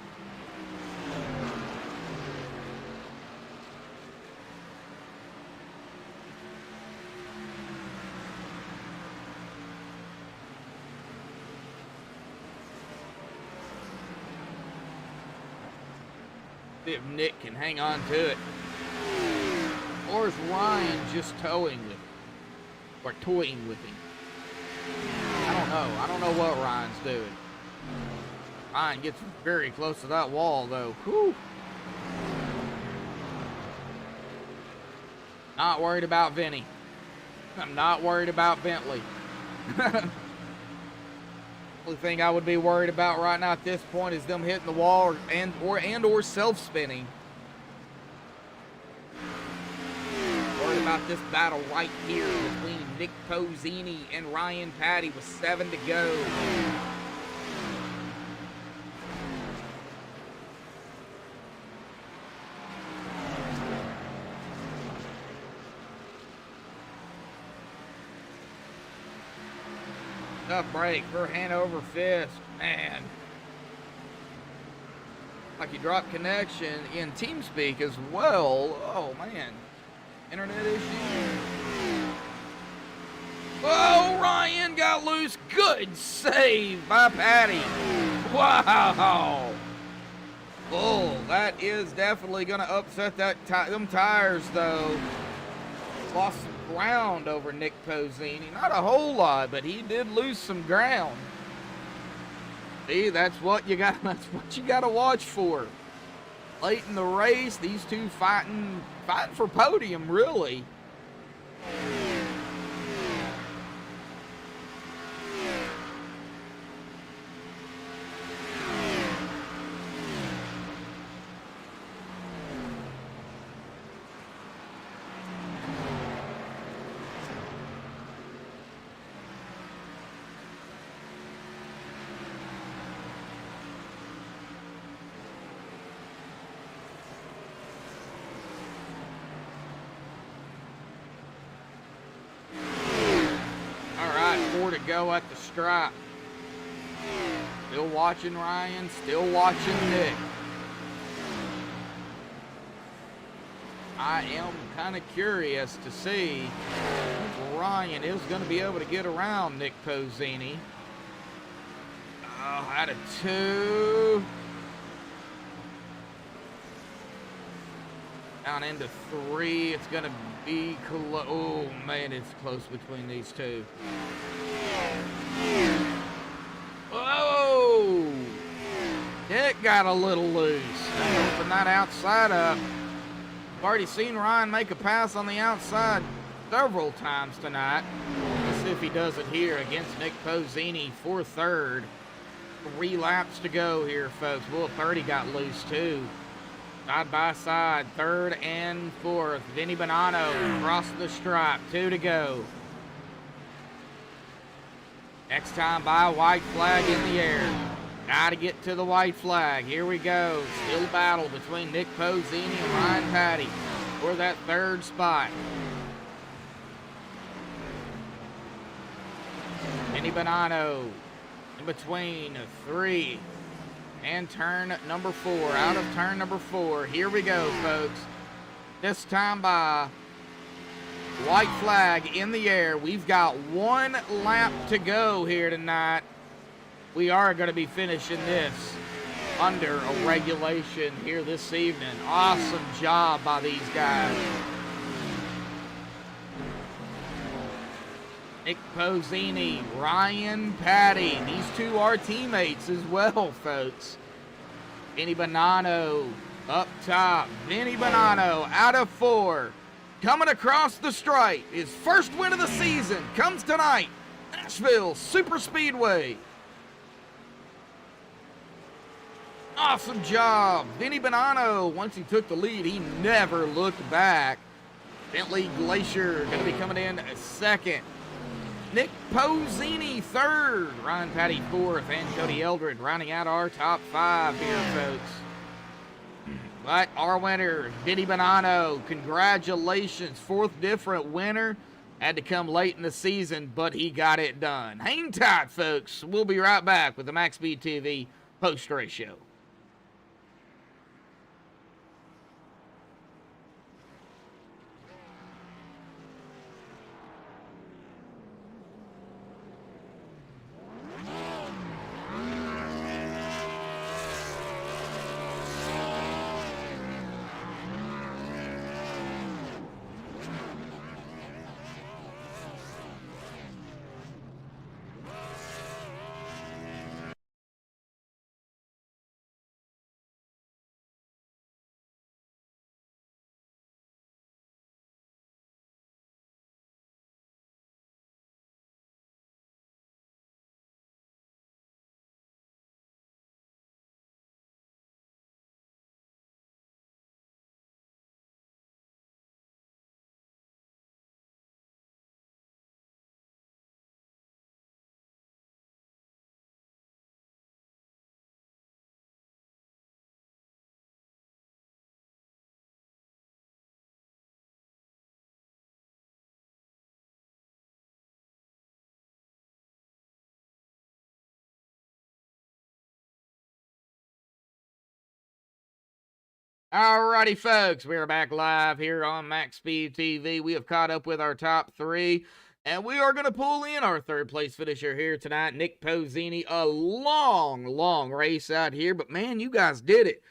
See if Nick can hang on to it. Or is Ryan just towing with him? Or toying with him? I don't know. I don't know what Ryan's doing. Ryan gets very close to that wall, though. Whew. Not worried about Vinny. I'm not worried about Bentley. Only thing I would be worried about right now at this point is them hitting the wall or self-spinning. Worried about this battle right here between Nick Pozzini and Ryan Patty with 7 to go. Tough break for Hanover Fist, man. Like he dropped connection in TeamSpeak as well. Oh man, internet issue. Oh, Ryan got loose. Good save by Patty. Wow. Oh, that is definitely going to upset them tires though. ground over Nick Pozzini. Not a whole lot, but he did lose some ground. See, that's what you got to watch for. Late in the race, these two fighting for podium, really. To go at the stripe. Still watching Ryan, still watching Nick. I am kind of curious to see if Ryan is going to be able to get around Nick Pozzini. Oh, out of 2. Down into 3. It's going to be close. Oh, man, it's close between these two. Whoa! It got a little loose. Open that outside up. I've already seen Ryan make a pass on the outside several times tonight. Let's see if he does it here against Nick Pozzini for third. 3 laps to go here, folks. Well, 30 got loose, too. Side by side, 3rd and 4th. Vinny Bonanno across the stripe. 2 to go. Next time by, white flag in the air. Got to get to the white flag. Here we go. Still battle between Nick Pozzini and Ryan Patty for that 3rd spot. Vinny Bonanno in between 3 and turn number 4. Out of turn number 4. Here we go, folks. This time by, white flag in the air. We've got 1 lap to go here tonight. We are going to be finishing this under a regulation here this evening. Awesome job by these guys. Nick Pozzini, Ryan Patty. These two are teammates as well, folks. Vinny Bonanno up top. Vinny Bonanno out of 4. Coming across the stripe. His first win of the season comes tonight. Nashville Super Speedway. Awesome job. Vinny Bonanno, once he took the lead, he never looked back. Bentley Glacier going to be coming in 2nd. Nick Pozzini 3rd. Ryan Patty 4th. And Cody Eldred rounding out our top 5 here, folks. But our winner, Vinny Bonanno, congratulations. 4th different winner. Had to come late in the season, but he got it done. Hang tight, folks. We'll be right back with the MaxSpeedTV post-race show. Alrighty, folks, we're back live here on MaxSpeedTV. We have caught up with our top 3, and we are going to pull in our 3rd place finisher here tonight, Nick Pozzini. A long race out here, but man, you guys did it.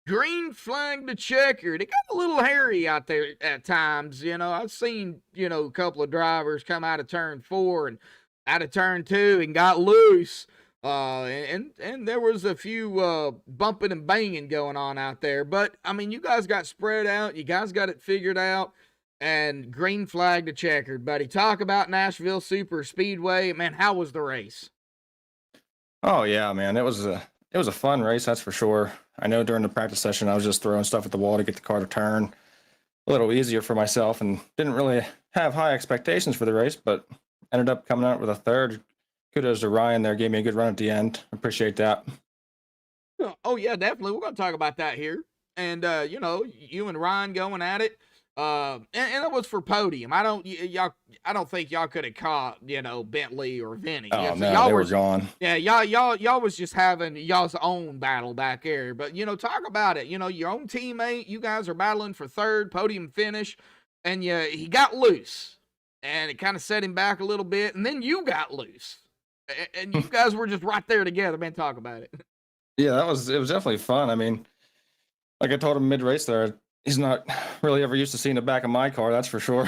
green flag to checkered. It got a little hairy out there at times. I've seen, a couple of drivers come out of turn 4 and out of turn 2 and got loose. And there was a few bumping and banging going on out there. But, I mean, you guys got spread out. You guys got it figured out. And green flag to checkered, buddy. Talk about Nashville Super Speedway. Man, how was the race? Oh yeah, man. It was a fun race, that's for sure. I know during the practice session I was just throwing stuff at the wall to get the car to turn a little easier for myself and didn't really have high expectations for the race, but ended up coming out with a third. Kudos to Ryan there, gave me a good run at the end. Appreciate that. Oh yeah, definitely. We're gonna talk about that here. And you and Ryan going at it. And it was for podium. I don't think y'all could have caught, Bentley or Vinny. Oh, So no, y'all they were gone. Yeah, y'all was just having y'all's own battle back there. But talk about it. Your own teammate, you guys are battling for third podium finish, and he got loose, and it kind of set him back a little bit, and then you got loose, and you guys were just right there together. Man, talk about it. Yeah, it was definitely fun. I mean, like I told him mid race there, he's not really ever used to seeing the back of my car, that's for sure.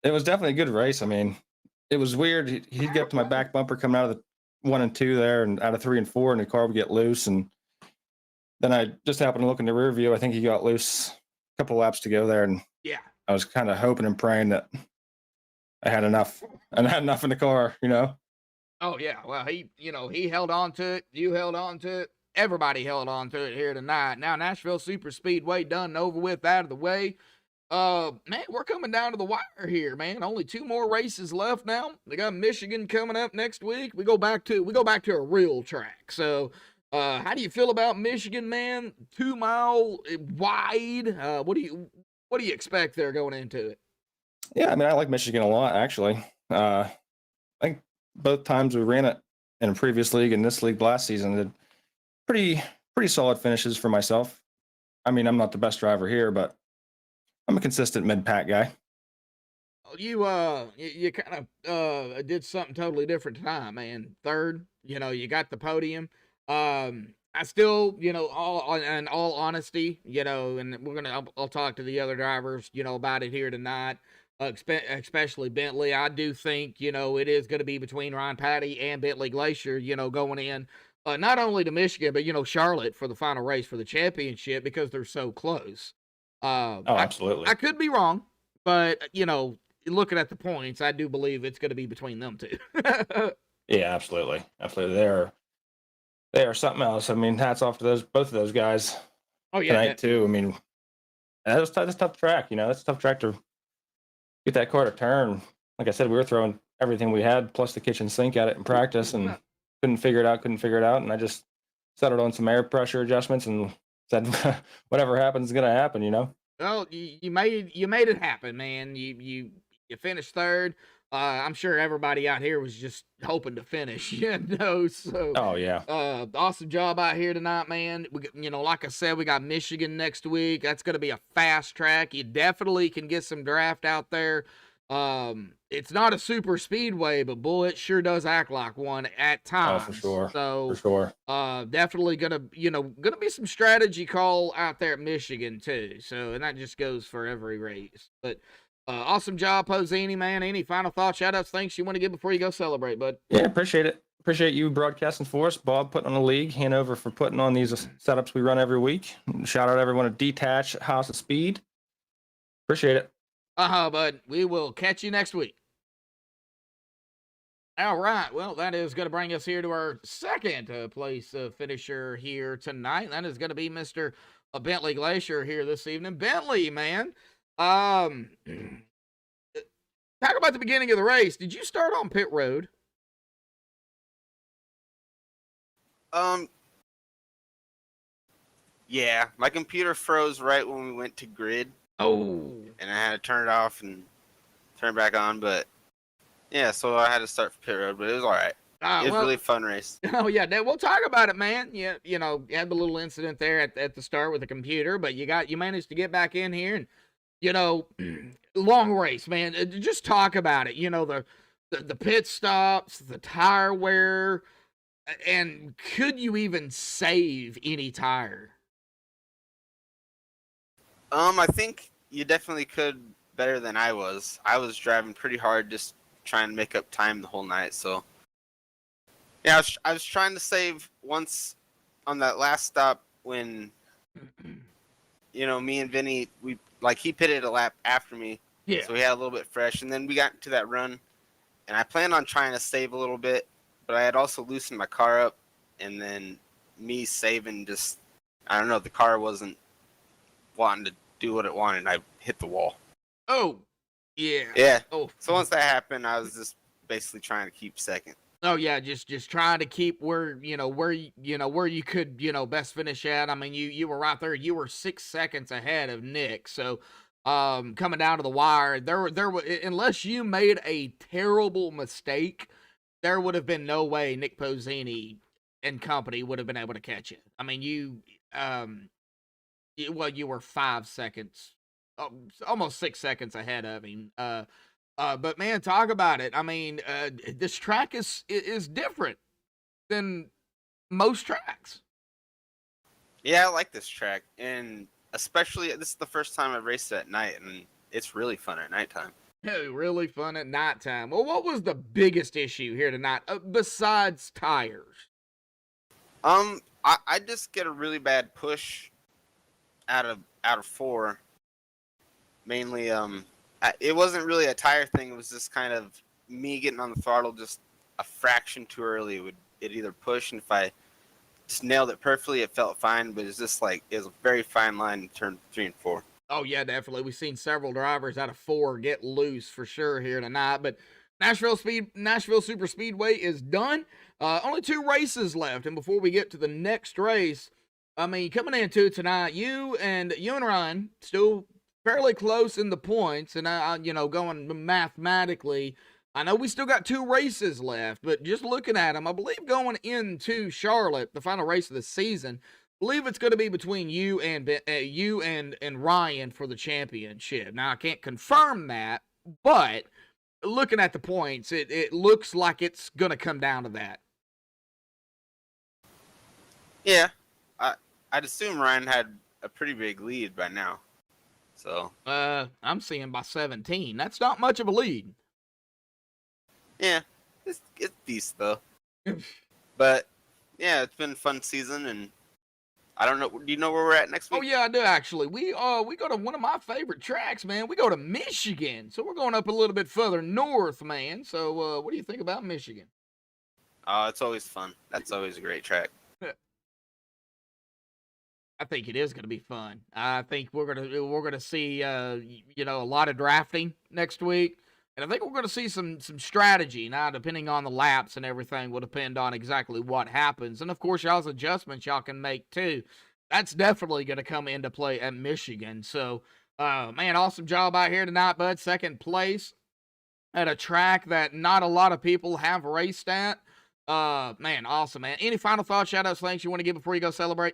It was definitely a good race. I mean, it was weird. He'd get up to my back bumper coming out of the 1 and 2 there, and out of 3 and 4, and the car would get loose. And then I just happened to look in the rear view. I think he got loose a couple laps to go there, and Yeah. I was kind of hoping and praying that I had enough in the car, Oh yeah. Well, he held on to it. You held on to it. Everybody held on to it here tonight. Now, Nashville Super Speedway done and over with, out of the way. Man, we're coming down to the wire here, man. Only 2 more races left now. They got Michigan coming up next week. We go back to a real track. So, how do you feel about Michigan, man? 2 mile wide. What do you expect there going into it? Yeah, I mean, I like Michigan a lot, actually. I think both times we ran it in a previous league and this league last season, did pretty solid finishes for myself. I mean, I'm not the best driver here, but I'm a consistent mid-pack guy. You kind of did something totally different tonight, man. Third, you got the podium. I still, in all honesty, and I'll talk to the other drivers, about it here tonight. Especially Bentley. I do think, it is going to be between Ryan Patty and Bentley Glacier, going in. Not only to Michigan, but, Charlotte for the final race for the championship because they're so close. Absolutely. I could be wrong, but, looking at the points, I do believe it's going to be between them two. Yeah, absolutely. Absolutely. They are something else. I mean, hats off to both of those guys. Oh, yeah. Tonight, too. I mean, that's a tough track. That's a tough track to get that car to turn. Like I said, we were throwing everything we had, plus the kitchen sink at it in practice, and couldn't figure it out. And I just settled on some air pressure adjustments and said, whatever happens is going to happen, Well, you made it happen, man. You finished third. I'm sure everybody out here was just hoping to finish, So. Oh yeah. Awesome job out here tonight, man. Like I said, we got Michigan next week. That's going to be a fast track. You definitely can get some draft out there. It's not a super speedway, but boy, it sure does act like one at times. Oh, for sure. So, for sure. Definitely gonna be some strategy call out there at Michigan too. So, and that just goes for every race. But awesome job, Posini, man. Any final thoughts, shout outs, thanks you want to give before you go celebrate, bud? Yeah, appreciate it. Appreciate you broadcasting for us, Bob, putting on the league, Hanover for putting on these setups we run every week. Shout out everyone at Detach House of Speed. Appreciate it. Bud. We will catch you next week. All right. Well, that is going to bring us here to our second place finisher here tonight. That is going to be Mr. Bentley Glacier here this evening. Bentley, man. Talk about the beginning of the race. Did you start on pit road? Yeah, my computer froze right when we went to grid. Oh. And I had to turn it off and turn it back on, but yeah, so I had to start for pit road, but it was all right. It was really a fun race. Oh yeah, we'll talk about it, man. Yeah, you had the little incident there at the start with the computer, but you managed to get back in here, and long race, man. Just talk about it. The pit stops, the tire wear, and could you even save any tire I think you definitely could better than I was. I was driving pretty hard, just trying to make up time the whole night. So yeah, I was trying to save once on that last stop when me and Vinny, he pitted a lap after me, Yeah. so we had a little bit fresh, and then we got into that run, and I planned on trying to save a little bit, but I had also loosened my car up, and then me saving just, I don't know, the car wasn't wanting to do what it wanted. I hit the wall. Oh, yeah. Yeah. Oh. So once that happened, I was just basically trying to keep second. Oh yeah, just trying to keep where you could best finish at. I mean, you were right there. You were 6 seconds ahead of Nick. So, coming down to the wire, unless you made a terrible mistake, there would have been no way Nick Pozzini and company would have been able to catch it. I mean, you were 5 seconds, almost 6 seconds ahead of him. But man, talk about it. I mean, this track is different than most tracks. Yeah, I like this track, and especially this is the first time I've raced it at night, and it's really fun at nighttime. Yeah, really fun at nighttime. Well, what was the biggest issue here tonight besides tires? I just get a really bad push out of 4. Mainly, it wasn't really a tire thing. It was just kind of me getting on the throttle just a fraction too early. It either push, and if I just nailed it perfectly, it felt fine. But it's just it was a very fine line in turn 3 and 4. Oh yeah, definitely. We've seen several drivers out of 4 get loose for sure here tonight. But Nashville Super Speedway is done. Only 2 races left, and before we get to the next race, I mean, coming into tonight, you and Ryan still fairly close in the points, and going mathematically, I know we still got 2 races left, but just looking at them, I believe going into Charlotte, the final race of the season, I believe it's going to be between you and Ryan for the championship. Now I can't confirm that, but looking at the points, it looks like it's going to come down to that. Yeah, I'd assume Ryan had a pretty big lead by now. So I'm seeing by 17. That's not much of a lead. Yeah, it's decent though. But yeah, it's been a fun season, and I don't know. Do you know where we're at next week? Oh yeah, I do actually. We go to one of my favorite tracks, man. We go to Michigan, so we're going up a little bit further north, man. So what do you think about Michigan? It's always fun. That's always a great track. I think it is going to be fun. I think we're gonna see a lot of drafting next week, and I think we're going to see some strategy. Now, depending on the laps and everything, will depend on exactly what happens, and of course, y'all's adjustments y'all can make too. That's definitely going to come into play at Michigan. So, man, awesome job out here tonight, bud. 2nd place at a track that not a lot of people have raced at. Man, awesome, man. Any final thoughts, shout-outs, thanks you want to give before you go celebrate?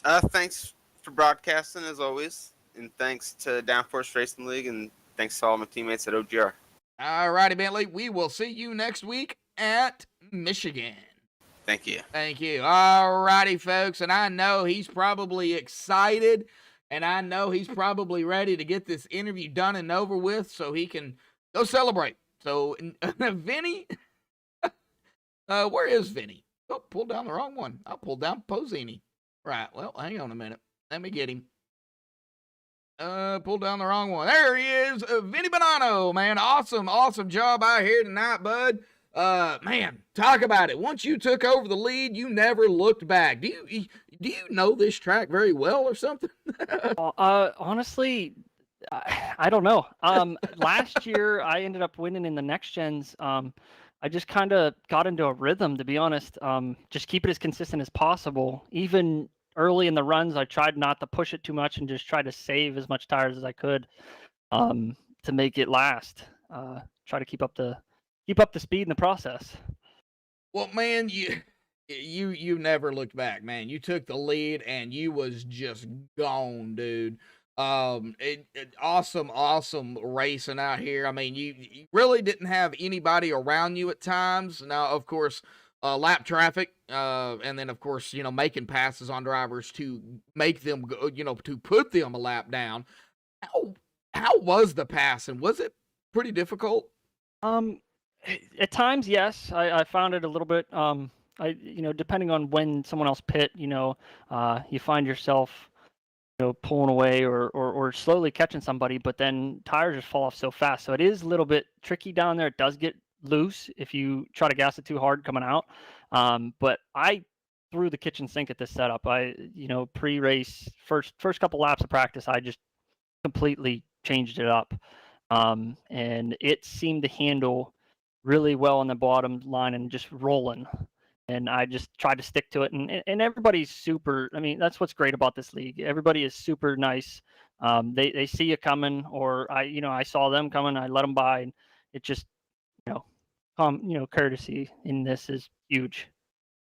Thanks for broadcasting as always, and thanks to Downforce Racing League, and thanks to all my teammates at OGR. All righty, Bentley. We will see you next week at Michigan. Thank you. Thank you. All righty, folks. And I know he's probably excited, and I know he's probably ready to get this interview done and over with so he can go celebrate. So, Vinny, where is Vinny? Oh, pulled down the wrong one. I pulled down Pozzini. Right, well, hang on a minute. Let me get him. Pulled down the wrong one. There he is, Vinny Bonanno, man. Awesome job out here tonight, bud. Man, talk about it. Once you took over the lead, you never looked back. Do you know this track very well or something? Honestly, I don't know. Last year I ended up winning in the next gens. I just kind of got into a rhythm, to be honest. Just keep it as consistent as possible. Even early in the runs, I tried not to push it too much and just try to save as much tires as I could to make it last. Try to keep up the speed in the process. Well, man, you never looked back, man. You took the lead and you was just gone, dude. Awesome racing out here. I mean, you really didn't have anybody around you at times. Now, of course, lap traffic, and then of course, making passes on drivers to make them go, to put them a lap down. How was the passing? Was it pretty difficult? Um, at times, yes. I found it a little bit. Depending on when someone else pit, you find yourself, pulling away or slowly catching somebody, but then tires just fall off so fast. So it is a little bit tricky down there. It does get loose if you try to gas it too hard coming out. But I threw the kitchen sink at this setup. Pre-race, first couple laps of practice, I just completely changed it up. And it seemed to handle really well on the bottom line and just rolling. And I just tried to stick to it. And everybody's super. I mean, that's what's great about this league. Everybody is super nice. They see you coming, or I saw them coming. I let them by, and it just, courtesy in this is huge.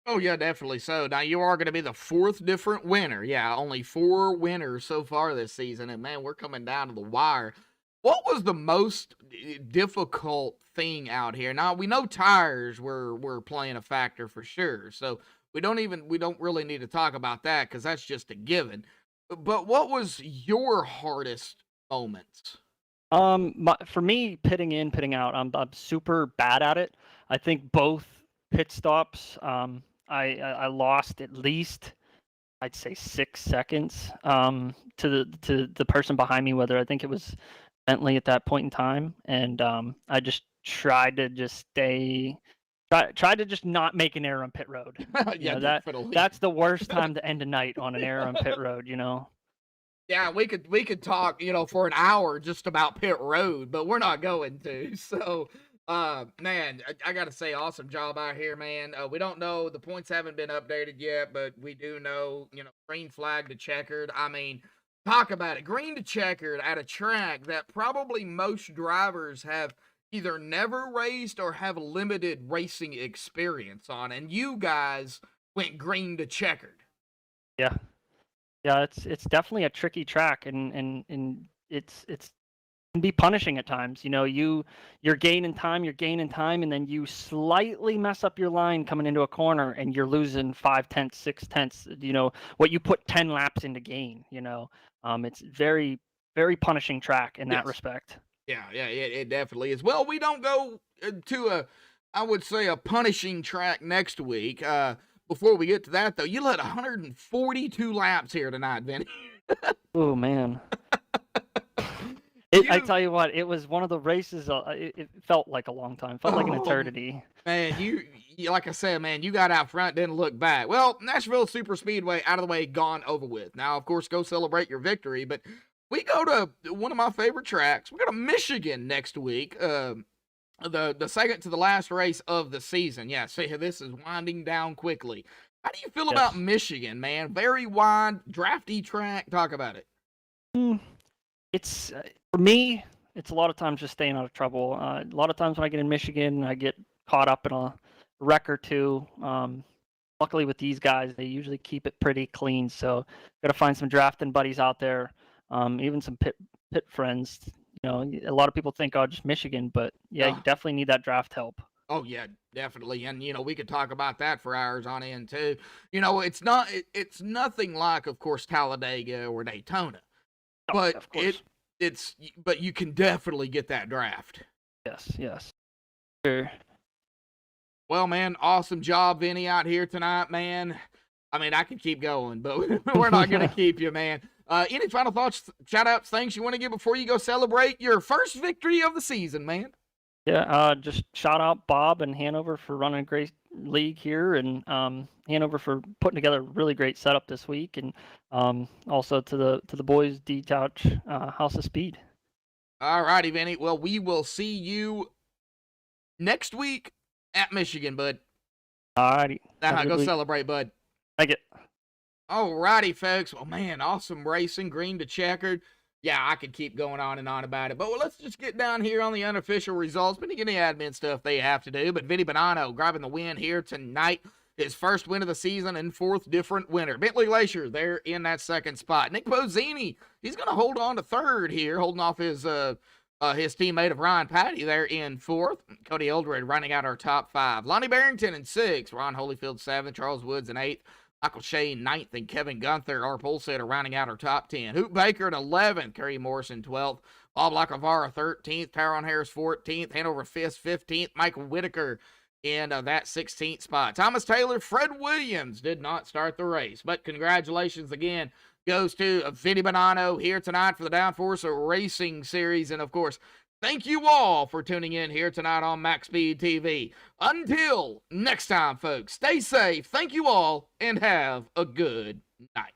Oh yeah, definitely so. Now you are going to be the fourth different winner. Yeah, only 4 winners so far this season, and man, we're coming down to the wire. What was the most difficult thing out here? Now we know tires were playing a factor for sure, so we don't really need to talk about that because that's just a given. But what was your hardest moments? For me, pitting in, pitting out, I'm super bad at it. I think both pit stops, I lost at least, I'd say 6 seconds to the person behind me, whether I think it was Bentley at that point in time, and I just tried to just tried to just not make an error on pit road. Yeah, that's the worst time to end a night on an error on pit road. Yeah, we could talk, for an hour just about pit road, but we're not going to. So, man, I gotta say, awesome job out here, man. We don't know, the points haven't been updated yet, but we do know, green flag to checkered. I mean, talk about it. Green to checkered at a track that probably most drivers have either never raced or have limited racing experience on, and you guys went green to checkered. Yeah. Yeah, it's definitely a tricky track, and it's can be punishing at times. You're gaining time, and then you slightly mess up your line coming into a corner, and you're losing 5/10, 6/10. What you put 10 laps into gain. It's very, very punishing track in that respect. Yeah, it definitely is. Well, we don't go to I would say, a punishing track next week. Before we get to that, though, you led 142 laps here tonight, Vinny. Oh, man. I tell you what, it was one of the races, it felt like a long time. Felt like an eternity. Man, you like I said, man, you got out front, didn't look back. Well, Nashville Super Speedway, out of the way, gone, over with. Now, of course, go celebrate your victory, but we go to one of my favorite tracks. We go to Michigan next week. The second to the last race of the season. Yeah, see, this is winding down quickly. How do you feel about Michigan, man? Very wide, drafty track. Talk about it. It's for me, it's a lot of times just staying out of trouble. A lot of times when I get in Michigan, I get caught up in a wreck or two. Luckily with these guys, they usually keep it pretty clean. So got to find some drafting buddies out there, even some pit friends. A lot of people think, oh, just Michigan, but yeah, you definitely need that draft help. Oh yeah, definitely. And we could talk about that for hours on end too. It's nothing like, of course, Talladega or Daytona, but but you can definitely get that draft. Yes. Sure. Well, man, awesome job, Vinny, out here tonight, man. I mean, I could keep going, but we're not going to keep you, man. Any final thoughts, shout-outs, things you want to give before you go celebrate your first victory of the season, man? Yeah, just shout out Bob and Hanover for running a great league here, and Hanover for putting together a really great setup this week, and also to the boys, D-Touch, House of Speed. All righty, Vinny. Well, we will see you next week at Michigan, bud. All righty. Now, go celebrate, bud. Thank you. Alrighty, folks. Well, man, awesome racing, green to checkered. Yeah, I could keep going on and on about it, but let's just get down here on the unofficial results. But any admin stuff they have to do. But Vinny Bonanno grabbing the win here tonight. His first win of the season and fourth different winner. Bentley Glacier there in that second spot. Nick Bozzini, he's going to hold on to third here, holding off his his teammate of Ryan Patty there in 4th. Cody Eldred running out our top 5. Lonnie Barrington in 6th. Ron Holyfield 7th. Charles Woods in 8th. Michael Shea 9th. And Kevin Gunther, our pole sitter, rounding out our top 10. Hoop Baker at 11th. Kerry Morrison 12th. Bob Lacavara 13th. Tyrone Harris 14th. Hanover Fisk 15th. Michael Whitaker in that 16th spot. Thomas Taylor, Fred Williams did not start the race, but congratulations again goes to Vinny Bonanno here tonight for the Downforce Racing Series. And of course, thank you all for tuning in here tonight on MaxSpeedTV. Until next time, folks, stay safe. Thank you all and have a good night.